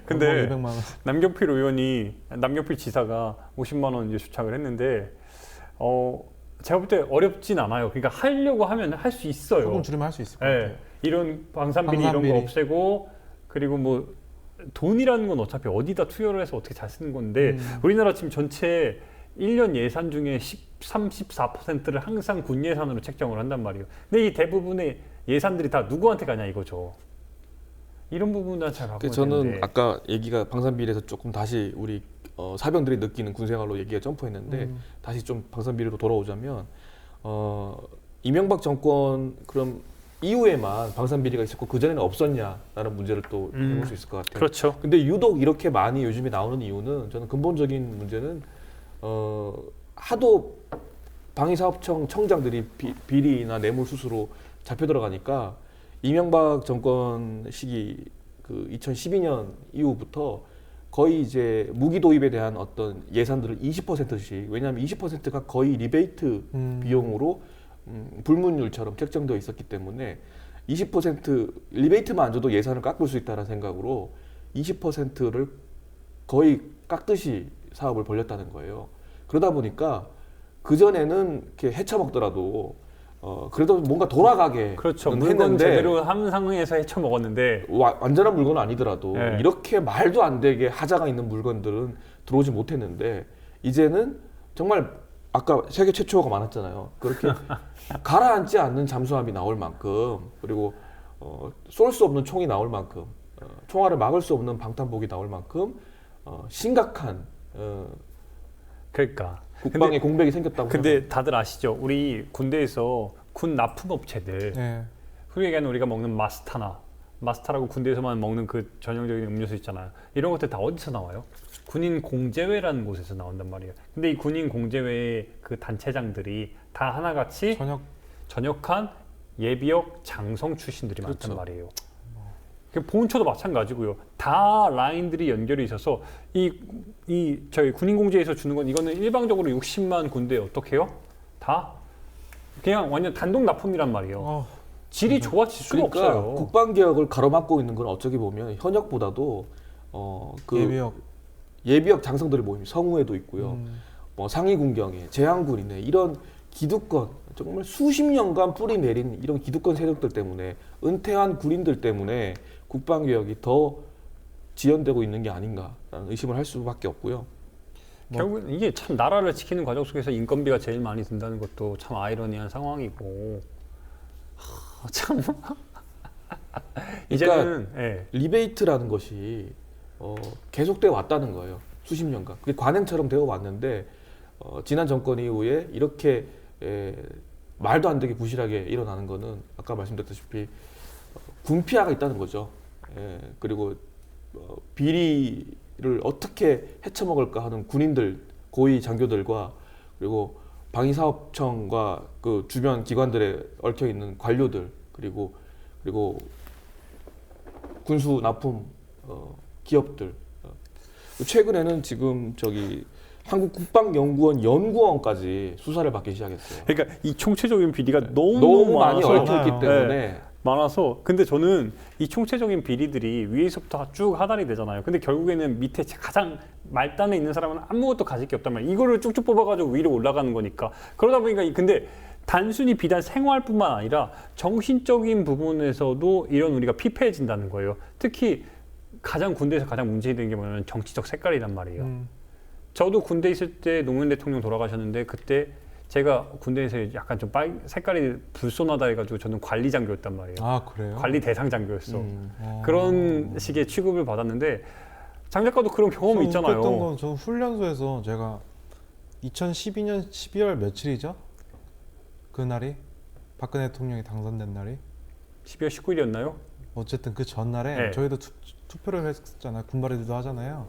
근데 200만 원. 남경필 지사가 50만 원 이제 주착을 했는데 제가 볼 때 어렵진 않아요. 그러니까 하려고 하면 할 수 있어요. 조금 줄이면 할 수 있을 것 예, 같아요. 이런 방산비리 이런 거 방산비리. 없애고 그리고 뭐 돈이라는 건 어차피 어디다 투여를 해서 어떻게 잘 쓰는 건데 우리나라 지금 전체 1년 예산 중에 34%를 항상 군 예산으로 책정을 한단 말이에요. 근데 이 대부분의 예산들이 다 누구한테 가냐 이거죠. 이런 부분은 잘 바꿔야 저는 되는데. 아까 얘기가 방산비리에서 조금 다시 우리 사병들이 느끼는 군생활로 얘기가 점프했는데 다시 좀 방산비리로 돌아오자면 이명박 정권 그럼 이후에만 방산비리가 있었고 그 전에는 없었냐라는 문제를 또 해볼 수 있을 것 같아요. 그렇죠. 근데 유독 이렇게 많이 요즘에 나오는 이유는 저는 근본적인 문제는 하도 방위사업청 청장들이 비리나 뇌물수수로 잡혀 들어가니까 이명박 정권 시기 그 2012년 이후부터 거의 이제 무기 도입에 대한 어떤 예산들을 20%씩 왜냐하면 20%가 거의 리베이트 비용으로 불문율처럼 책정되어 있었기 때문에 20% 리베이트만 안 줘도 예산을 깎을 수 있다는 생각으로 20%를 거의 깎듯이 사업을 벌렸다는 거예요. 그러다 보니까 그 전에는 이렇게 헤쳐먹더라도 그래도 뭔가 돌아가게 그렇죠. 물건 했는데 제대로 한 상황에서 헤쳐 먹었는데 완전한 물건은 아니더라도 네. 이렇게 말도 안 되게 하자가 있는 물건들은 들어오지 못했는데 이제는 정말 아까 세계 최초가 많았잖아요. 그렇게 가라앉지 않는 잠수함이 나올 만큼 그리고 쏠 수 없는 총이 나올 만큼 총알을 막을 수 없는 방탄복이 나올 만큼 심각한 그러니까 국방의 공백이 생겼다고. 근데 다들 아시죠? 우리 군대에서 군 납품업체들 네. 흔히 얘기하는 우리가 먹는 마스타라고 군대에서만 먹는 그 전형적인 음료수 있잖아요. 이런 것들 다 어디서 나와요? 군인 공제회라는 곳에서 나온단 말이에요. 근데 이 군인 공제회의 그 단체장들이 다 하나같이 전역한 예비역 장성 출신들이 그렇죠. 많단 말이에요. 보훈처도 마찬가지고요. 다 라인들이 연결이 있어서 저희 군인공제에서 주는 건 이거는 일방적으로 60만 군대에 어떻게 해요? 다 그냥 완전 단독 납품이란 말이에요. 질이 좋아질 수가 그러니까 없어요. 국방개혁을 가로막고 있는 건 어쩌게 보면 현역보다도 그 예비역 장성들의 모임 성우에도 있고요. 뭐 상위군경에 제한군이네 이런 기득권 정말 수십 년간 뿌리 내린 이런 기득권 세력들 때문에 은퇴한 군인들 때문에 국방개혁이 더 지연되고 있는 게 아닌가라는 의심을 할 수밖에 없고요. 결국은 이게 참 나라를 지키는 과정 속에서 인건비가 제일 많이 든다는 것도 참 아이러니한 상황이고 참 이제는 예. 리베이트라는 것이 계속되어 왔다는 거예요. 수십 년간. 그게 관행처럼 되어 왔는데 지난 정권 이후에 이렇게 말도 안 되게 부실하게 일어나는 거는 아까 말씀드렸다시피 군피아가 있다는 거죠. 그리고 비리를 어떻게 헤쳐먹을까 하는 군인들, 고위 장교들과 그리고 방위사업청과 그 주변 기관들에 얽혀 있는 관료들 그리고 군수 납품 기업들 최근에는 지금 한국국방연구원 연구원까지 수사를 받기 시작했어요. 그러니까 이 총체적인 비리가 너무 많이 많아서 얽혀있기 때문에 많아서 근데 저는 이 총체적인 비리들이 위에서부터 쭉 하단이 되잖아요. 근데 결국에는 밑에 가장 말단에 있는 사람은 아무것도 가질 게 없단 말이에요. 이거를 쭉쭉 뽑아가지고 위로 올라가는 거니까. 그러다 보니까 근데 단순히 비단 생활뿐만 아니라 정신적인 부분에서도 이런 우리가 피폐해진다는 거예요. 특히 군대에서 가장 문제가 되는 게 뭐냐면 정치적 색깔이란 말이에요. 저도 군대 있을 때 노무현 대통령 돌아가셨는데 그때 제가 군대에서 약간 좀 색깔이 불손하다 해가지고 저는 관리 장교였단 말이에요. 아 그래요? 관리 대상 장교였어. 어. 그런 식의 취급을 받았는데 장 작가도 그런 경험이 있잖아요. 웃겼던 건 저는 훈련소에서 제가 2012년 12월 며칠이죠? 그날이 박근혜 대통령이 당선된 날이 12월 19일이었나요? 어쨌든 그 전날에 네. 저희도 투표를 했잖아요. 군발이들도 하잖아요.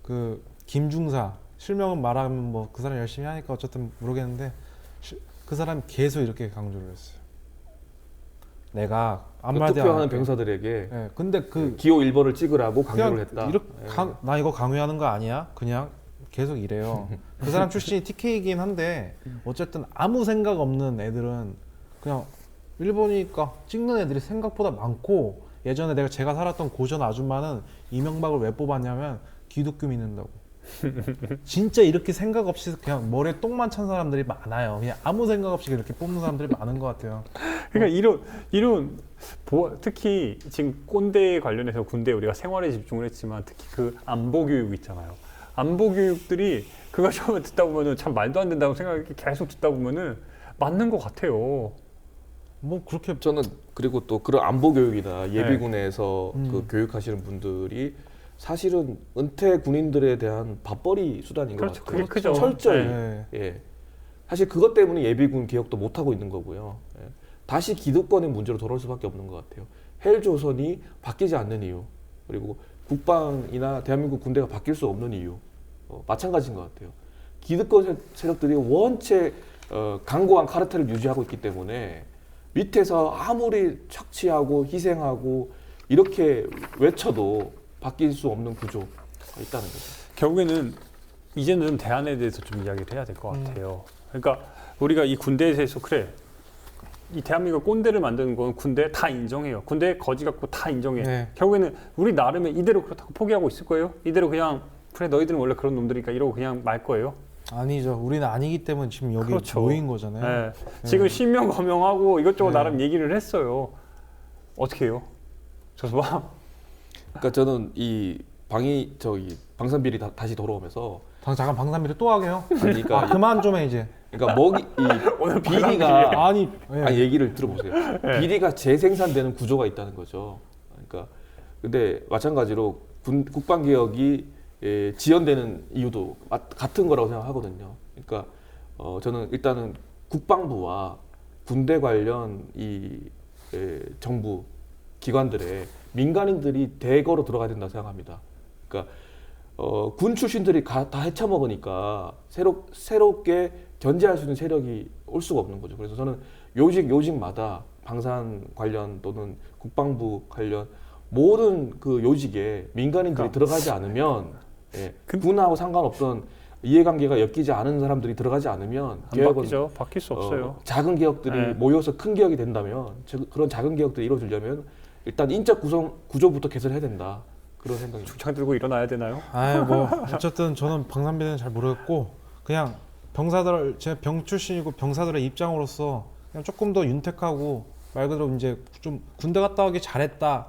그 김중사 실명은 말하면 뭐 그 사람 열심히 하니까 어쨌든 모르겠는데 그 사람이 계속 이렇게 강조를 했어요. 내가 그 한마디 투표하는 안 할게. 병사들에게 네, 근데 그 기호 1번을 찍으라고 강요를 그냥 했다. 이렇게 예. 나 이거 강요하는 거 아니야? 그냥 계속 이래요. 그 사람 출신이 TK이긴 한데 어쨌든 아무 생각 없는 애들은 그냥 일본이니까 찍는 애들이 생각보다 많고 예전에 제가 살았던 고전 아줌마는 이명박을 왜 뽑았냐면 기독교 믿는다고. 진짜 이렇게 생각 없이 그냥 머리에 똥만 찬 사람들이 많아요. 그냥 아무 생각 없이 이렇게 뽑는 사람들이 많은 것 같아요. 그러니까 이런 특히 지금 꼰대 관련해서 군대 우리가 생활에 집중을 했지만 특히 그 안보 교육 있잖아요. 안보 교육들이 그거 처음에 듣다 보면은 참 말도 안 된다고 생각이 계속 듣다 보면은 맞는 것 같아요. 뭐 그렇게 저는 그리고 또 그런 안보 교육이나 예비군에서 네. 그 교육하시는 분들이 사실은 은퇴 군인들에 대한 밥벌이 수단인 것 그렇죠. 같아요. 그게 크죠. 철저히. 네. 예. 사실 그것 때문에 예비군 개혁도 못 하고 있는 거고요. 예. 다시 기득권의 문제로 돌아올 수밖에 없는 것 같아요. 헬조선이 바뀌지 않는 이유, 그리고 국방이나 대한민국 군대가 바뀔 수 없는 이유, 마찬가지인 것 같아요. 기득권 세력들이 원체 강고한 카르텔을 유지하고 있기 때문에 밑에서 아무리 착취하고 희생하고 이렇게 외쳐도 바뀔 수 없는 구조가 있다는 거죠. 결국에는 이제는 좀 대안에 대해서 좀 이야기를 해야 될 것 같아요. 그러니까 우리가 이 군대에 대해서 그래 이 대한민국 꼰대를 만드는 건 군대 다 인정해요. 군대 거지 같고 다 인정해. 네. 결국에는 우리 나름의 이대로 그렇다고 포기하고 있을 거예요? 이대로 그냥 그래 너희들은 원래 그런 놈들이니까 이러고 그냥 말 거예요? 아니죠. 우리는 아니기 때문에 지금 여기 그렇죠. 모인 거잖아요. 네. 지금 신명 거명하고 이것저것 네. 나름 얘기를 했어요. 어떻게 해요? 조수봐. 그러니까 저는 이 방산비리 다시 돌아오면서 잠깐 방산비를 또 하게요. 아니, 그러니까 그만 좀 해 이제. 그러니까 오늘 비리가 아니, 예. 아니 얘기를 들어보세요. 비리가 재생산되는 구조가 있다는 거죠. 그러니까 근데 마찬가지로 국방 개혁이 지연되는 이유도 같은 거라고 생각하거든요. 그러니까 저는 일단은 국방부와 군대 관련 이 정부 기관들의 민간인들이 대거로 들어가야 된다고 생각합니다. 그러니까 군 출신들이 다 헤쳐먹으니까 새롭게 견제할 수 있는 세력이 올 수가 없는 거죠. 그래서 저는 요직마다 방산 관련 또는 국방부 관련 모든 그 요직에 민간인들이 들어가지 않으면 군하고 상관없던 이해관계가 엮이지 않은 사람들이 들어가지 않으면 안 바뀌죠. 바뀔 수 없어요. 작은 개혁들이 모여서 큰 개혁이 된다면 그런 작은 개혁들이 이루어지려면 일단 인적 구조부터 개선해야 된다. 그런 생각입니다. 죽창 들고 일어나야 되나요? 뭐 어쨌든 저는 방산비리는 잘 모르겠고 그냥 제가 병 출신이고 병사들의 입장으로서 그냥 조금 더 윤택하고 말 그대로 이제 좀 군대 갔다 오기 잘했다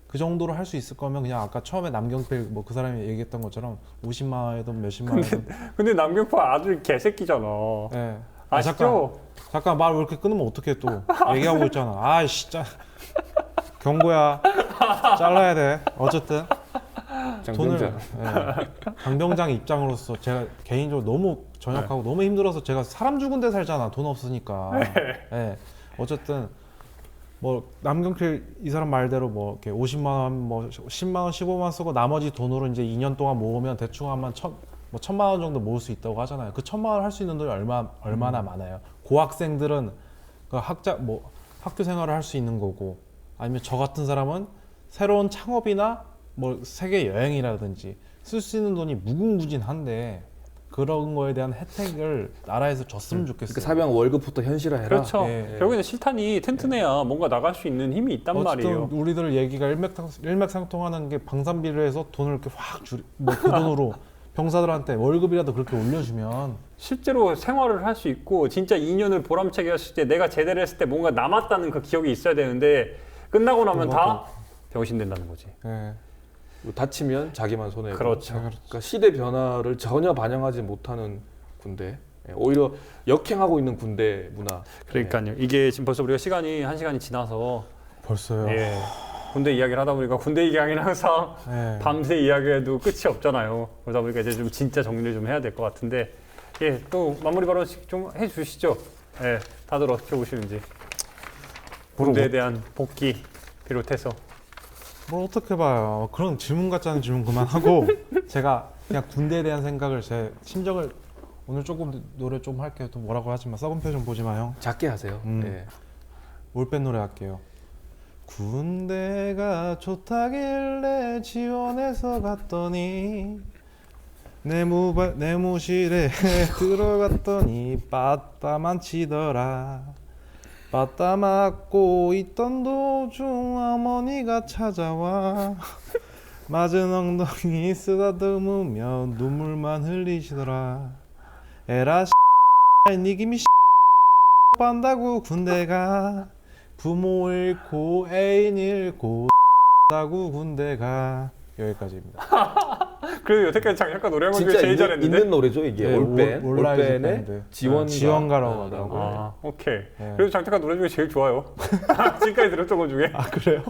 그 정도로 할 수 있을 거면 그냥 아까 처음에 남경필 뭐 그 사람이 얘기했던 것처럼 50만 원이든 몇십만 원이든 근데 남경파 아들 개새끼잖아. 예. 아시죠? 잠깐 말 왜 이렇게 끊으면 어떡해 또 얘기하고 있잖아. 아이씨 경고야 잘라야 돼. 어쨌든 장병장. 장병장 입장으로서 제가 개인적으로 너무 전역하고 너무 힘들어서 제가 사람 죽은 데 살잖아. 돈 없으니까. 예. 어쨌든 뭐 남경필 이 사람 말대로 뭐 이렇게 50만 원, 뭐 10만 원, 15만 원 쓰고 나머지 돈으로 이제 2년 동안 모으면 대충 한 1,000만 원 정도 모을 수 있다고 하잖아요. 그 1,000만 원 할 수 있는 돈이 얼마나 많아요. 고학생들은 그 학교 생활을 할 수 있는 거고 아니면 저 같은 사람은 새로운 창업이나 뭐 세계 여행이라든지 쓸 수 있는 돈이 무궁무진한데 그런 거에 대한 혜택을 나라에서 줬으면 좋겠어요. 그러니까 사병 월급부터 현실화해라. 그렇죠. 예. 결국에는 실탄이 튼튼해야 뭔가 나갈 수 있는 힘이 있단 어쨌든 말이에요. 우리들 얘기가 일맥상통하는 게 방산비를 해서 돈을 이렇게 확 그 돈으로 병사들한테 월급이라도 그렇게 올려주면 실제로 생활을 할 수 있고 진짜 2년을 보람차게 했을 때 내가 제대를 했을 때 뭔가 남았다는 그 기억이 있어야 되는데 끝나고 나면 다 병신 된다는 거지. 예. 다치면 자기만 손해고. 그렇죠. 그러니까 시대 변화를 전혀 반영하지 못하는 군대. 예, 오히려 역행하고 있는 군대 문화. 그러니까요. 이게 지금 벌써 우리가 시간이 1시간이 지나서 벌써요. 예. 군대 이야기를 하다 보니까 군대 이야기는 항상 네. 밤새 이야기해도 끝이 없잖아요. 그러다 보니까 이제 좀 진짜 정리를 좀 해야 될 것 같은데 예, 또 마무리 발언씩 좀 해주시죠. 예, 다들 어떻게 보시는지 군대에 대한 복귀 비롯해서 뭘 어떻게 봐요. 그런 질문 같지 않은 질문 그만하고 제가 그냥 군대에 대한 생각을 제 심정을 오늘 조금 노래 좀 할게요. 또 뭐라고 하지만 썩은 표정 보지 마요. 작게 하세요. 예. 올빼 노래 할게요. 군대가 좋다길래 지원해서 갔더니 내무실에 들어갔더니 빠따 만치더라. 빠따 맞고 있던 도중 어머니가 찾아와 맞은 엉덩이 쓰다듬으며 눈물만 흘리시더라. 에라 니 김이 빤다고 군대가 부모 잃고 애인 잃고 다고 군대가 여기까지입니다. 그래도 여태까지 잠깐 노래한 것 중에 진짜 제일 잘했는데 있는 노래죠 이게. 네, 올밴. 올라이즈 올밴의 밴드. 지원가라고 하더라고요. 아, 오케이. 네. 그래도 장태가 노래 중에 제일 좋아요. 지금까지 들었던 것 중에. 아 그래요?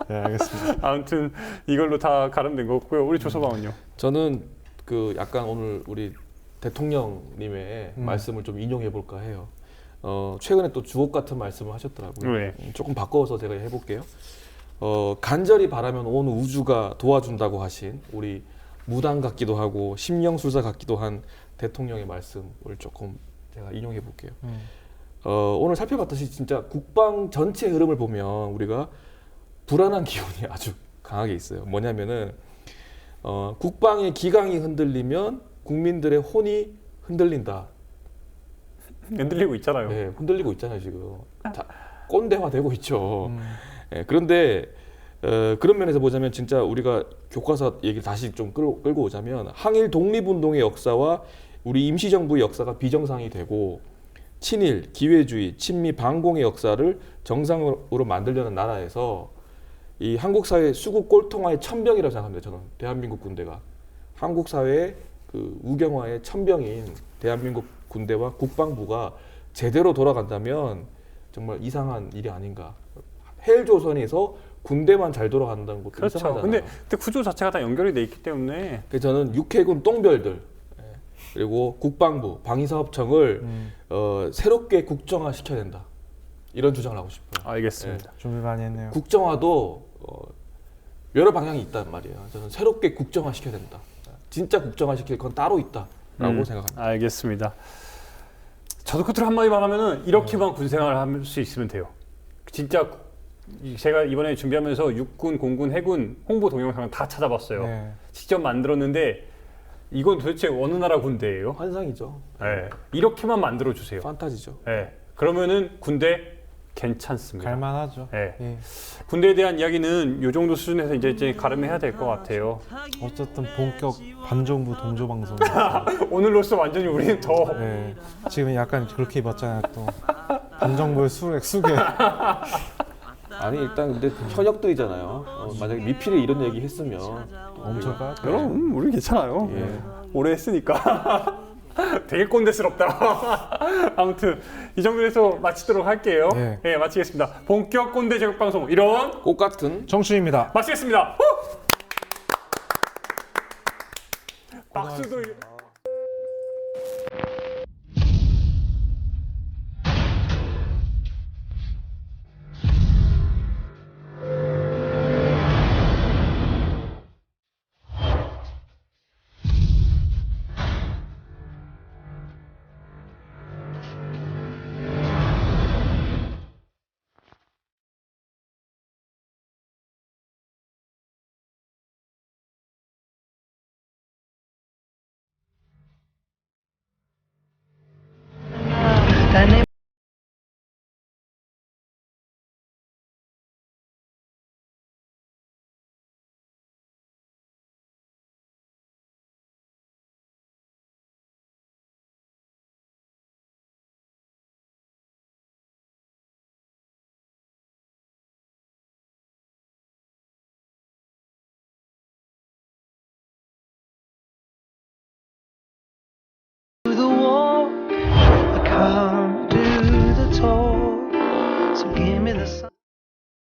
네 알겠습니다. 아무튼 이걸로 다 가름된 것 같고요. 우리 조서방은요? 저는 그 약간 오늘 우리 대통령님의 말씀을 좀 인용해 볼까 해요. 최근에 또 주옥 같은 말씀을 하셨더라고요. 네. 조금 바꿔서 제가 해볼게요. 간절히 바라면 온 우주가 도와준다고 하신 우리 무당 같기도 하고 심령술사 같기도 한 대통령의 말씀을 조금 제가 인용해 볼게요. 오늘 살펴봤듯이 진짜 국방 전체 흐름을 보면 우리가 불안한 기운이 아주 강하게 있어요. 뭐냐면은 국방의 기강이 흔들리면 국민들의 혼이 흔들린다. 흔들리고 있잖아요. 네, 흔들리고 있잖아요 지금. 다 꼰대화 되고 있죠. 그런데 그런 면에서 보자면 진짜 우리가 교과서 얘기를 다시 좀 끌고 오자면 항일 독립운동의 역사와 우리 임시정부의 역사가 비정상이 되고 친일, 기회주의, 친미, 반공의 역사를 정상으로 만들려는 나라에서 이 한국 사회 수국 꼴통화의 천병이라고 생각합니다. 저는 대한민국 군대가 한국 사회의 그 우경화의 천병인 대한민국 군대와 국방부가 제대로 돌아간다면 정말 이상한 일이 아닌가. 헬조선에서 군대만 잘 돌아간다는 것도 그렇죠. 이상하잖아요. 근데 구조 자체가 다 연결이 돼 있기 때문에 그래서 저는 육해군 똥별들 그리고 국방부, 방위사업청을 새롭게 국정화 시켜야 된다. 이런 주장을 하고 싶어요. 알겠습니다. 준비 많이 했네요. 국정화도 여러 방향이 있단 말이에요. 저는 새롭게 국정화 시켜야 된다. 진짜 국정화 시킬 건 따로 있다라고 생각합니다. 알겠습니다. 저도 끝으로 한마디만 하면은 이렇게만 군생활을 할 수 있으면 돼요. 진짜 제가 이번에 준비하면서 육군, 공군, 해군 홍보 동영상을 다 찾아봤어요. 네. 직접 만들었는데 이건 도대체 어느 나라 군대예요? 환상이죠. 네. 이렇게만 만들어 주세요. 판타지죠. 네. 그러면은 군대 괜찮습니다. 갈만하죠. 네. 예. 군대에 대한 이야기는 이 정도 수준에서 이제 가름해야 될 것 같아요. 어쨌든 본격 반정부 동조 방송. 오늘로써 완전히 우리는 더 네. 지금 약간 그렇게 입었잖아요. 또 반정부의 수계. 아니 일단 근데 현역들이잖아요. 만약에 미필이 이런 얘기 했으면 엄청 까. 여러분 우리 괜찮아요. 예. 오래 했으니까 되게 꼰대스럽다. 아무튼 이 정도에서 마치도록 할게요. 예. 네, 마치겠습니다. 본격 꼰대 제국 방송 이런 꽃 같은 정춘입니다. 마치겠습니다. 박수도.